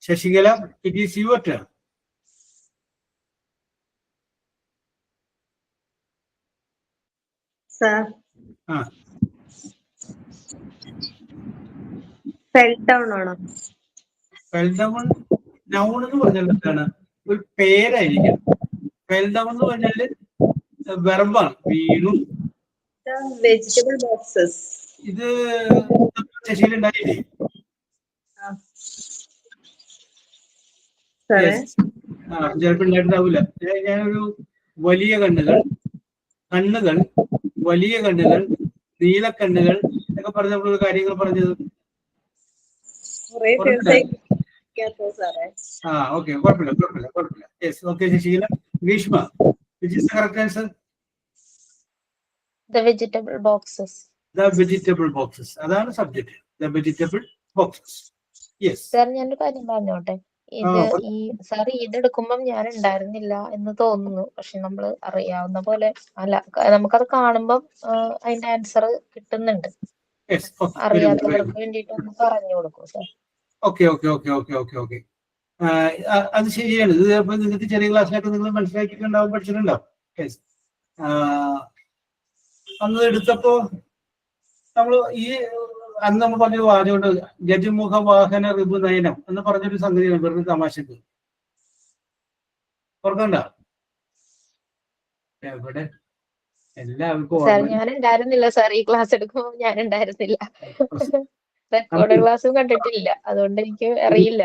Shashigala, it is your turn. Sir ആ, ഫെൽ ഡൗൺ ആണോ? fell down, noun എന്ന് പറഞ്ഞാൽ എന്താണ്? ഒരു പേരായിരിക്കും. fell down എന്ന് പറഞ്ഞാല് വെർബാണ്, വീണു. Vegetable boxes. ഇത് ശശിയിലുണ്ടായില്ലേ? സാറേ ചിലപ്പോൾ ഉണ്ടായിട്ടുണ്ടാവില്ല. ഞാനൊരു വലിയ കണ്ണുകൾ, വലിയ കണ്ണുകൾ, നീലക്കണ്ണുകൾ എന്നൊക്കെ പറഞ്ഞ നമ്മളൊരു കാര്യങ്ങൾ പറഞ്ഞത്. സാറേ ആ, ഓക്കെ, കുഴപ്പമില്ല. Yes, okay Sasikala. Bhishma, which is the correct answer? The vegetable boxes. The vegetable boxes. അതാണ് subject. The vegetable boxes. Yes. Sir ഞാനൊരു കാര്യം പറഞ്ഞോട്ടെ. ഇത് സാർ ഇതെടുക്കുമ്പം ഞാൻ ഉണ്ടായിരുന്നില്ല എന്ന് തോന്നുന്നു. പക്ഷെ നമ്മൾ അറിയാവുന്ന പോലെ അല്ല, നമുക്കത് കാണുമ്പം അതിന്റെ ആൻസർ കിട്ടുന്നുണ്ട്. Yes. Okay. അറിയാത്തവർക്ക് വേണ്ടിയിട്ട് ഒന്ന് പറഞ്ഞു കൊടുക്കും സാർ. ഓക്കെ. അത് ശരിയാണ്. ഇത് ചിലപ്പോൾ നിങ്ങൾക്ക് ചെറിയ ക്ലാസ്സിലൊക്കെ നിങ്ങൾ മനസ്സിലാക്കിയിട്ടുണ്ടാവും, പഠിച്ചിട്ടുണ്ടാവും. യെസ്. അന്ന് എടുത്തപ്പോ നമ്മൾ അന്ന് നമ്മൾ പറഞ്ഞൊരു വാചകമുണ്ട്, ഗജമുഖ വാഹന ഋതു നയനം എന്ന് പറഞ്ഞൊരു സംഗതിയാണ്, വെറുതെ തമാശക്ക്. ഓർക്കണ്ട? എവിടെ എല്ലാവർക്കും സാർ ഞാൻ ഉണ്ടായിരുന്നില്ല സാർ, ഈ ക്ലാസ് എടുക്കുമ്പോൾ ഞാൻ ഉണ്ടായിരുന്നില്ല. റെക്കോർഡ് ക്ലാസ്സും കണ്ടിട്ടില്ല, അതുകൊണ്ട് എനിക്ക് അറിയില്ല.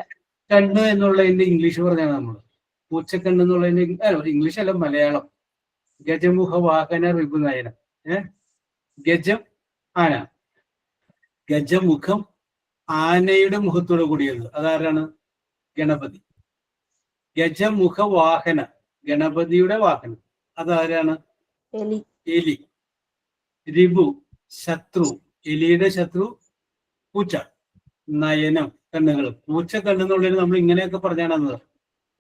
കണ്ണ് എന്നുള്ളതിന്റെ ഇംഗ്ലീഷ് പറഞ്ഞാണ് നമ്മൾ. പൂച്ചക്കണ്ണ് എന്നുള്ളതിന്റെ ഇംഗ്ലീഷ് അല്ല, മലയാളം. ഗജമുഖ വാഹന ഋതു നയനം. ഗജം ആന, ഗജമുഖം ആനയുടെ മുഖത്തോട് കൂടിയത്. അതാരാണ്? ഗണപതി. ഗജമുഖ വാഹന, ഗണപതിയുടെ വാഹനം. അതാരാണ്? എലി. രിപു, ശത്രു, എലിയുടെ ശത്രു പൂച്ച. നയനം, കണ്ണുകൾ. പൂച്ച കണ്ണെന്നുള്ളതിന് നമ്മൾ ഇങ്ങനെയൊക്കെ പറഞ്ഞാണ്.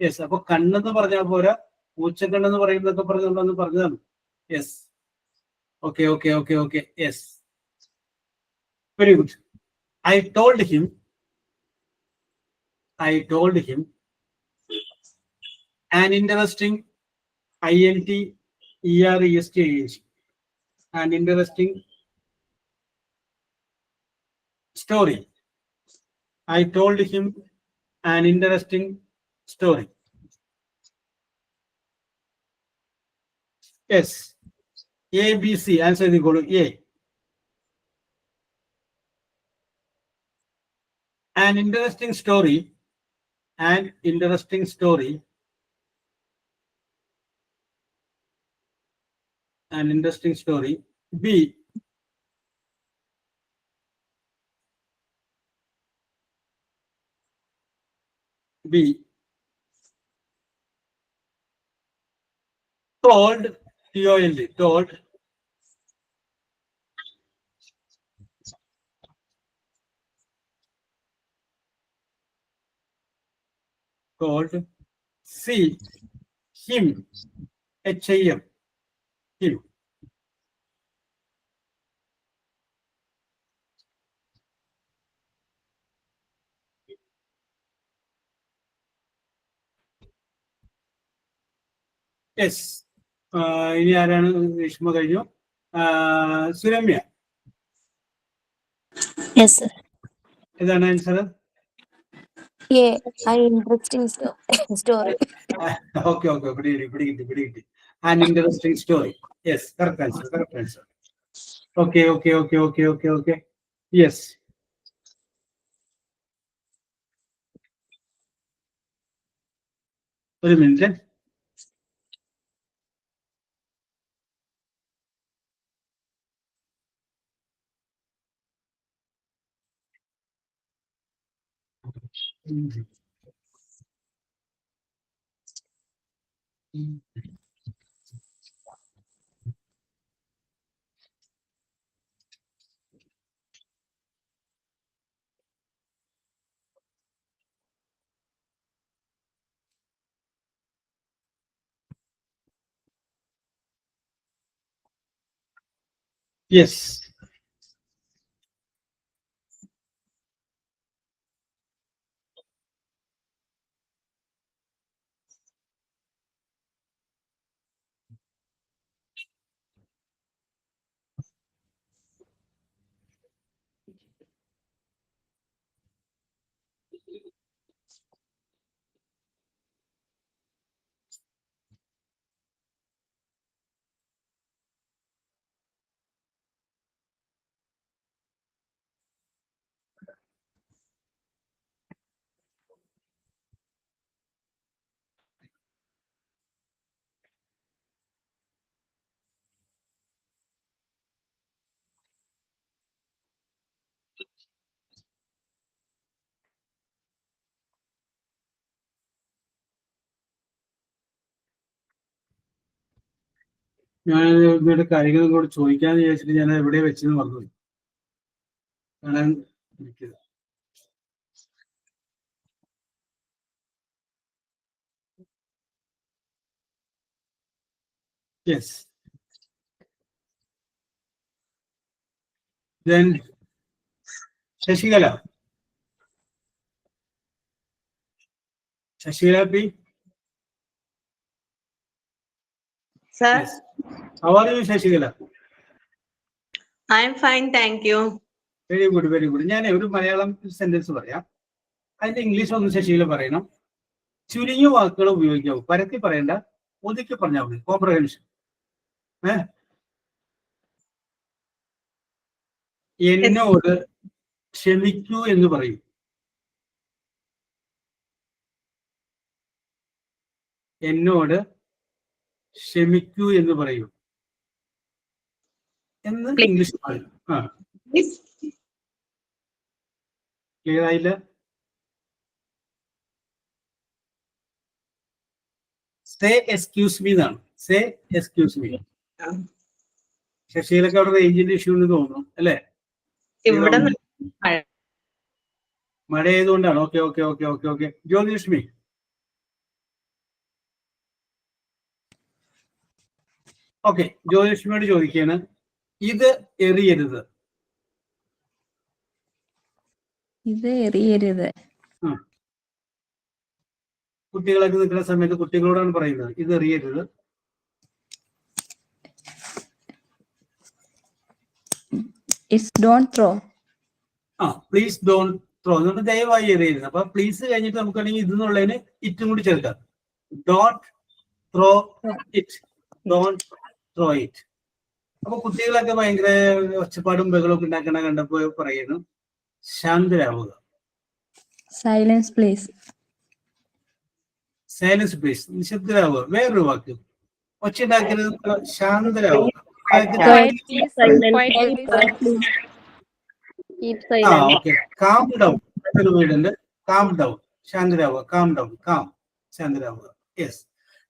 യെസ്. അപ്പൊ കണ്ണെന്ന് പറഞ്ഞാൽ പോരാ, പൂച്ചക്കണ്ണെന്ന് പറയുന്നതൊക്കെ പറഞ്ഞുകൊണ്ടൊന്ന് പറഞ്ഞതാണ്. Yes, okay. Yes, very good. I told him an interesting INTERESTING, an interesting story. I told him an interesting story. Yes. A, B, C. Answer is equal to A. An interesting story. B. B. Told, T-O-L-D, told. Told. C. Him, H-I-M, him. Yes. ഇനി ആരാണ്? രേഷ്മ കഴിഞ്ഞു. Suramya, Yes, sir. ഏതാണ് answer? Yeah, an interesting story. Okay, പിടികിട്ടി. An interesting story. Yes, correct answer. Okay. Yes. ഒരു മിനിറ്റ്. Yes. ഞാൻ ഇവരുടെ കാര്യങ്ങളും കൂടെ ചോദിക്കാന്ന് വിചാരിച്ചിട്ട് ഞാൻ എവിടെ വെച്ചെന്ന് മറന്നുപോയി. കാണാൻ ഇരിക്കുക. Yes. Then Shashikala. Shashikala P. Sir, Yes. How are you, Shashikala? I am fine, thank you. Very good. ഞാൻ ഒരു മലയാളം സെന്റൻസ് പറയാം. അതിന്റെ ഇംഗ്ലീഷ് ഒന്ന് ശശികല പറയണം. ചുരുങ്ങിയ വാക്കുകൾ ഉപയോഗിക്കാവൂ. പരത്തി പറയണ്ട, ഒതുക്കി പറഞ്ഞാൽ മതി. കോംപ്രഹെൻഷൻ. എന്നോട് ക്ഷമിക്കൂ എന്ന് പറയൂ. എന്നോട് ക്ഷമിക്കൂ എന്ന് പറയൂ എന്ന് ഇംഗ്ലീഷ് പറയൂ. ക്ലിയർ ആയില്ല? സേ എക്സ്ക്യൂസ് മീ എന്നാണ്. Say excuse me. ശശികലക്ക് അവിടെ റേഞ്ചിന്റെ ഇഷ്യൂ എന്ന് തോന്നുന്നു അല്ലേ? ഇവിടെ മഴ ആയതുകൊണ്ടാണ്. ഓക്കെ. ജ്യോതിലക്ഷ്മി. ഓക്കെ, ജ്യോതിലക്ഷ്മിയോട് ചോദിക്കുകയാണ്, ഇത് എറിയരുത്. ഇത് എറിയരുത്. കുട്ടികളൊക്കെ നിൽക്കുന്ന സമയത്ത് കുട്ടികളോടാണ് പറയുന്നത് ഇത് എറിയരുത്. It's don't throw. Please don't throw എന്നിട്ട് ദയവായി എറിയരുത്. അപ്പൊ പ്ലീസ് കഴിഞ്ഞിട്ട് നമുക്കാണെങ്കിൽ ഇതെന്നുള്ളതിന് ഇറ്റും കൂടി ചേർക്കാം. Don't throw it, don't throw it. അപ്പൊ കുട്ടികളൊക്കെ ഭയങ്കര ഒച്ചപ്പാടും ബഹളമൊക്കെ ഉണ്ടാക്കണ കണ്ടപ്പോ പറയുന്നു ശാന്തരാവുക. Silence, please. സൈലൻസ് പ്ലീസ്, നിശബ്ദരാവുക. വേറൊരു വാക്ക്, ഒച്ച ഉണ്ടാക്കരുത്, ശാന്തരാവുക. Okay, calm down. ഒരു വീടുണ്ട്, കാം ഡൗൺ, ശാന്തരാവുക, കാം ഡൗൺ, കാം, ശാന്തരാവുക. യെസ്.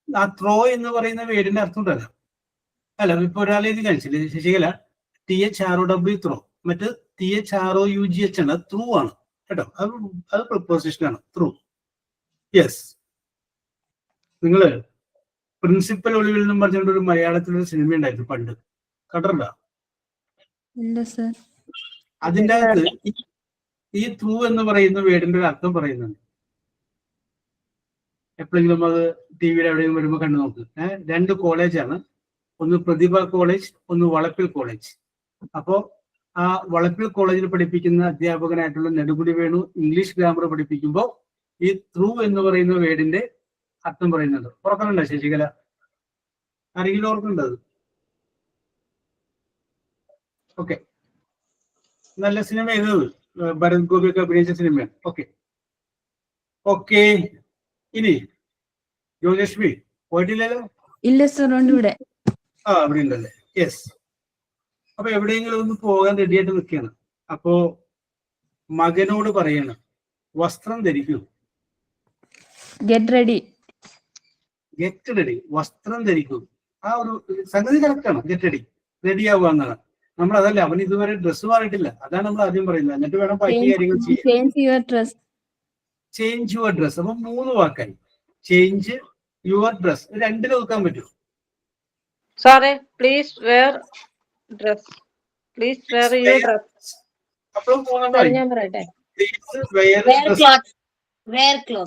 ആ ത്രോ എന്ന് പറയുന്ന വേർഡിന്റെ അർത്ഥം ഉണ്ടല്ലോ. അല്ല, ഇപ്പൊ ഒരാൾ എഴുതി കാണിച്ചില്ലേ ശശികല, THROW ത്രോ, മറ്റ് THROUGH ആണ്, ത്രൂ ആണ് കേട്ടോ. അത് പ്രിപ്പോസിഷൻ ആണ്, ത്രൂ. യെസ്. നിങ്ങള് പ്രിൻസിപ്പൽ ഒളിവിൽ നിന്നും പറഞ്ഞുകൊണ്ട് ഒരു മലയാളത്തിലൊരു സിനിമ ഉണ്ടായിരുന്നു പണ്ട്, കണ്ടിട്ടുണ്ടോ? ഇല്ല സർ. അതിൻ്റെ അകത്ത് ഈ ത്രൂ എന്ന് പറയുന്ന വേർഡിന്റെ ഒരു അർത്ഥം പറയുന്നുണ്ട്. എപ്പോഴെങ്കിലും അത് TV-യിൽ എവിടെയും വരുമ്പോൾ കണ്ടു നോക്ക്. 2 കോളേജാണ്, ഒന്ന് പ്രതിഭ കോളേജ്, ഒന്ന് വളപ്പിൽ കോളേജ്. അപ്പോ ആ വളപ്പിൽ കോളേജിൽ പഠിപ്പിക്കുന്ന അധ്യാപകനായിട്ടുള്ള നെടുമുടി വേണു ഇംഗ്ലീഷ് ഗ്രാമർ പഠിപ്പിക്കുമ്പോൾ ഈ ത്രൂ എന്ന് പറയുന്ന വേർഡിന്റെ അർത്ഥം പറയുന്നുണ്ട്. ഓർക്കുന്നുണ്ടോ ശശികല? ആരെങ്കിലും ഓർക്കുന്നുണ്ടോ? ഓക്കെ. നല്ല സിനിമ എഴുതുന്നത് ഭരത് ഗോപിയൊക്കെ അഭിനയിച്ച സിനിമയാണ്. Okay okay. ഇനി ജ്യോതിലക്ഷ്മി പോയിട്ടില്ലല്ലോ? ഇല്ല സർ, ഉണ്ട് ഇവിടെ. ഇവിടെ ഉണ്ടല്ലേ. യെസ്. അപ്പൊ എവിടെയെങ്കിലും ഒന്ന് പോകാൻ റെഡിയായിട്ട് നിൽക്കുകയാണ്. അപ്പോ മകനോട് പറയണം, വസ്ത്രം ധരിക്കൂ. Get ready. ഗെറ്റ് റെഡി, വസ്ത്രം ധരിക്കൂ. ആ ഒരു സംഗതി കറക്റ്റാണ്. ഗെറ്റ് റെഡി, റെഡി ആവുക എന്നാണ്. നമ്മൾ അതല്ല, അവൻ ഇതുവരെ ഡ്രസ്സ് മാറിയിട്ടില്ല, അതാണ് നമ്മൾ ആദ്യം പറയുന്നത്. എന്നിട്ട് വേണം ബാക്കി കാര്യങ്ങൾ ചെയ്യാൻ. Change your dress. Change your dress. അപ്പൊ 3 വാക്കായി. ചേഞ്ച് യുവർ ഡ്രസ്, 2 നോക്കാൻ പറ്റും. സാറേ please wear dress, please wear your dress. അപ്പോഴും സർ 3 ഞാൻ പറയട്ടെ.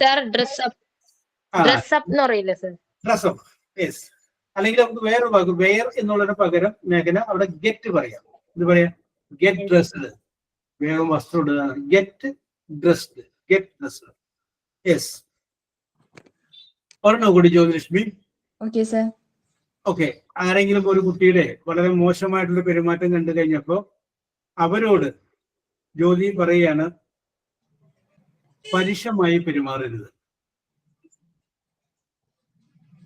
Sir, ഡ്രസ് അപ്പ് എന്ന് പറയില്ല സർ? Dress up. യെസ്. അല്ലെങ്കിൽ നമുക്ക് വേറെ വാക്ക് വെയർ എന്നുള്ളതിന് പകരം മേഖല അവിടെ ഗെറ്റ് പറയാം. ഇത് പറയാം, ഗെറ്റ് ഡ്രസ്ഡ്. വേഗം വസ്ത്രം ഇടുക. Get dressed, get dressed. Yes. പറഞ്ഞോ കൂടി ജ്യോതിലക്ഷ്മി. Okay sir. ഓക്കെ. ആരെങ്കിലും ഒരു കുട്ടിയുടെ വളരെ മോശമായിട്ടുള്ള പെരുമാറ്റം കണ്ടു കഴിഞ്ഞപ്പോ അവരോട് ജ്യോതി പറയുകയാണ്, പരുഷമായി പെരുമാറരുത്.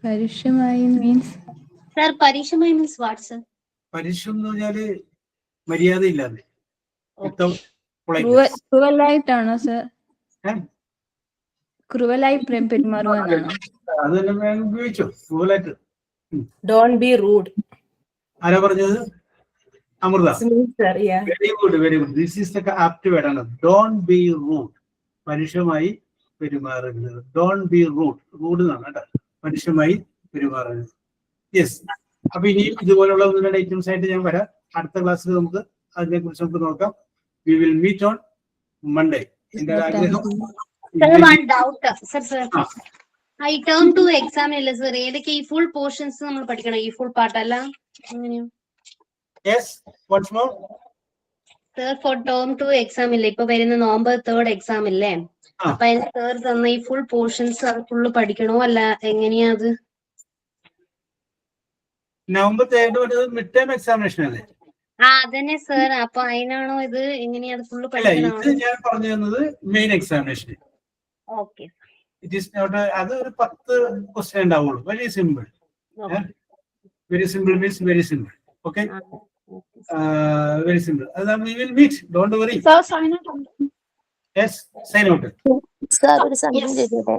പരുഷമായി means? Sir, Parishama means what, sir? പരുഷം എന്ന് പറഞ്ഞാല് മര്യാദ ഇല്ലാതെ, ക്രൂവലായിട്ടാണോ സർ? ക്രൂവലായി പെരുമാറുക എന്നാണോ? അത് തന്നെ ഉപയോഗിച്ചോ ക്രൂവലായിട്ട്? Don't be rude. ആരാ പറഞ്ഞത്? Amritha. Sir, yeah. Very good, very good. This is the apt word ആണ്. ഡോണ്ട് ബി റൂഡ്, പരുഷമായി പെരുമാറരുത്. ഡോണ്ട് ബി റൂഡ്, റൂഡ് എന്നാണ് കേട്ടോ, പരുഷമായി പെരുമാറരുത്. യെസ്. അപ്പൊ ഇനി ഇതുപോലുള്ള 1-2 ഐറ്റംസ് ആയിട്ട് ഞാൻ വരാം. അടുത്ത ക്ലാസ്സിൽ നമുക്ക് അതിനെ കുറിച്ച് നമുക്ക് നോക്കാം. We will meet on Monday. എന്റെ ആഗ്രഹം. Sir, one doubt. Sir. I term 2 exam ഇല്ല സർ, ഏതൊക്കെ ഈ ഫുൾ പോർഷൻസ് നമ്മൾ പഠിക്കണം? ഈ ഫുൾ പാർട്ട് അല്ല, അങ്ങനെയോ? Yes. What's more? Sir, for term 2 exam ഇല്ല, ഇപ്പൊ വരുന്ന November 3rd എക്സാം ഇല്ലേ? അപ്പൊ അതിന് സർ തന്ന ഈ ഫുൾ പോർഷൻസ് അത് ഫുള്ള് പഠിക്കണോ അല്ല എങ്ങനെയാ അത്? November 3rd mid term examination അല്ലേ? അതന്നെ സർ. അപ്പൊ അതിനാണോ ഇത്, എങ്ങനെയാ അത് ഫുള്ള് അല്ല, പഠിക്കണോ? ഇത് ഞാൻ പറഞ്ഞു തന്നത് main examination. Okay. It is not, അത് ഒരു 10 ക്വസ്റ്റ്യൻ ഉണ്ടാവുള്ളൂ. Very simple. Very simple means very simple. Okay, very simple. We will meet, don't worry. Sir, sign out. Yes, sign out. Sir ഒരു സംശയം ചോദിച്ചോട്ടെ?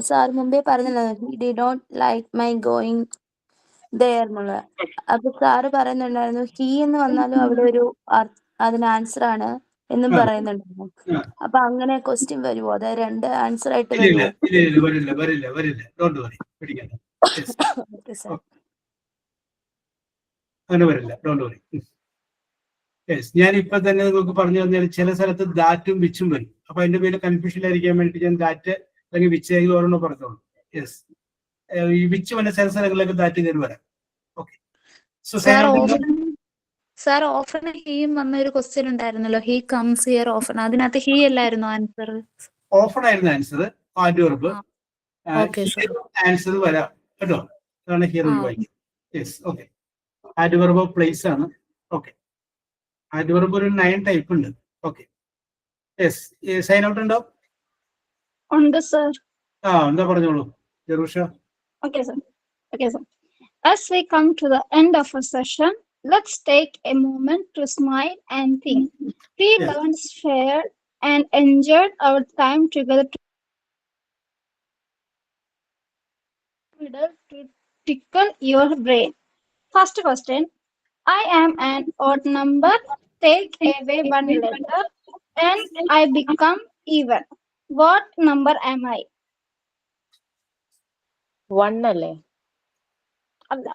സാർ മുമ്പേ പറഞ്ഞല്ലോ, they don't like my going there എന്നുള്ള. അപ്പൊ സാറ് പറയുന്നുണ്ടായിരുന്നു ഹീ എന്ന് വന്നാലും അവിടെ ഒരു അതിന് ആൻസർ ആണ് എന്നും പറയുന്നുണ്ടായിരുന്നു. അപ്പൊ അങ്ങനെ ക്വസ്റ്റ്യൻ വരുമോ? അതായത് 2 ആൻസർ ആയിട്ട് വരുമോ? വരില്ല. ഡോണ്ട് വറി, പേടിക്കണ്ട. Okay sir. അങ്ങനെ വരില്ല, ഡോണ്ട് വറി. യെസ്. ഞാൻ ഇപ്പൊ തന്നെ നിങ്ങൾക്ക് പറഞ്ഞു തന്നാൽ ചില സ്ഥലത്ത് ദാറ്റും വിച്ചും വരും. അപ്പൊ അതിന്റെ പേര് കൺഫ്യൂഷനിലായിരിക്കാൻ വേണ്ടി ഞാൻ ദാറ്റ് അല്ലെങ്കിൽ വിച്ച് ആയി ഓരോന്ന് പറഞ്ഞോളൂ. യെസ്. ഈ വിച്ച് വന്ന ചില സ്ഥലങ്ങളിലൊക്കെ ദാറ്റ് കയറി വരാം. ഓക്കെ. സാർ ഓഫൺ ഹീയും വന്ന ഒരു ക്വസ്റ്റ്യൻ ഉണ്ടായിരുന്നല്ലോ, ഹീ കംസ് ഹിയർ ഓഫൺ, അതിനകത്ത് ഹീ അല്ലായിരുന്നു ആൻസർ? ഓഫൺ ആയിരുന്നു ആൻസർ. ആഡ്വർബ് ആൻസർ വരാം കേട്ടോ, അതാണ് ഹിയർ വായിക്കും. Yes. Okay. Adverb of place ആണ്. ഓക്കെ. ആഡ്വർബ് ഒരു 9 ടൈപ്പ് ഉണ്ട്. ഓക്കെ. യെസ്. സൈൻ ഔട്ട് ഉണ്ടോ? ഉണ്ട് സർ. എന്താ പറഞ്ഞോളൂ Jerusha. Okay, sir. As we come to the end of our session, let's take a moment to smile and think. We learned shared and enjoyed our time together to tickle your brain. First question. I am an odd number. Take away one letter and I become even. What number am I? 1 അല്ലേ? അല്ല,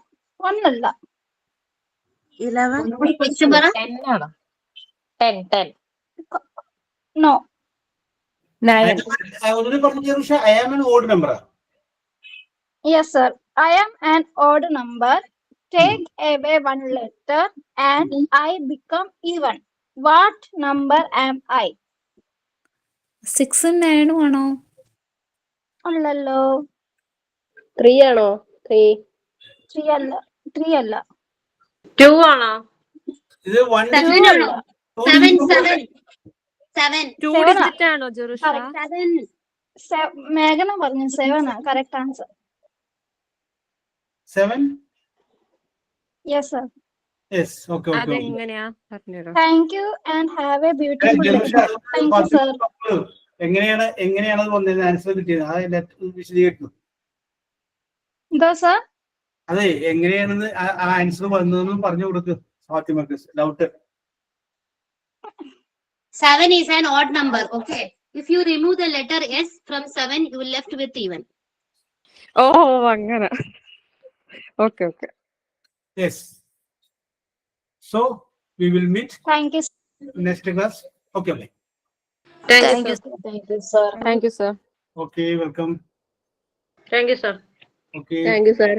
1 അല്ല. 11. 10 ആണോ? 10. No. 9. already പറഞ്ഞു ജെറുഷ, I am an odd number. Yes, sir. I am an odd number. Take away one letter and I become even. What number am I? 6 ഉം 9 ആണോ? അല്ലല്ലോ. 3 ആണോ? 3. 3 അല്ല. 3 അല്ല. 2 ആണോ? ഇത് 1 2 അല്ല. 7. 2 ഡിജിറ്റ് ആണോ ജെറുഷ? മേഘന പറഞ്ഞു 7 ആണ് correct answer. 7. Yes, sir. Yes, okay. അതെങ്ങനെയാ പറഞ്ഞുതരോ? Thank you and have a beautiful day. Thank you, sir. എങ്ങനെയാണ് അത് വന്നതിന് ആൻസർ കിട്ടിയത്? അത് വിശദീകരിക്കുന്നു. എന്താ സർ? അതെ, എങ്ങനെയാണെന്ന് ആ ആൻസർ വന്നതെന്ന് പറഞ്ഞു കൊടുക്ക് ഫാത്തിമക്ക്. Doubt. 7 is an odd number. Okay. If you remove the letter S from 7, you will left with even. ഓ അങ്ങനെ. Okay. Yes. So we will meet Thank you. next class. Okay, bye. Thank you, sir. Thank you, sir. Thank you sir. Okay, welcome. Thank you, sir. Okay. Thank you, sir.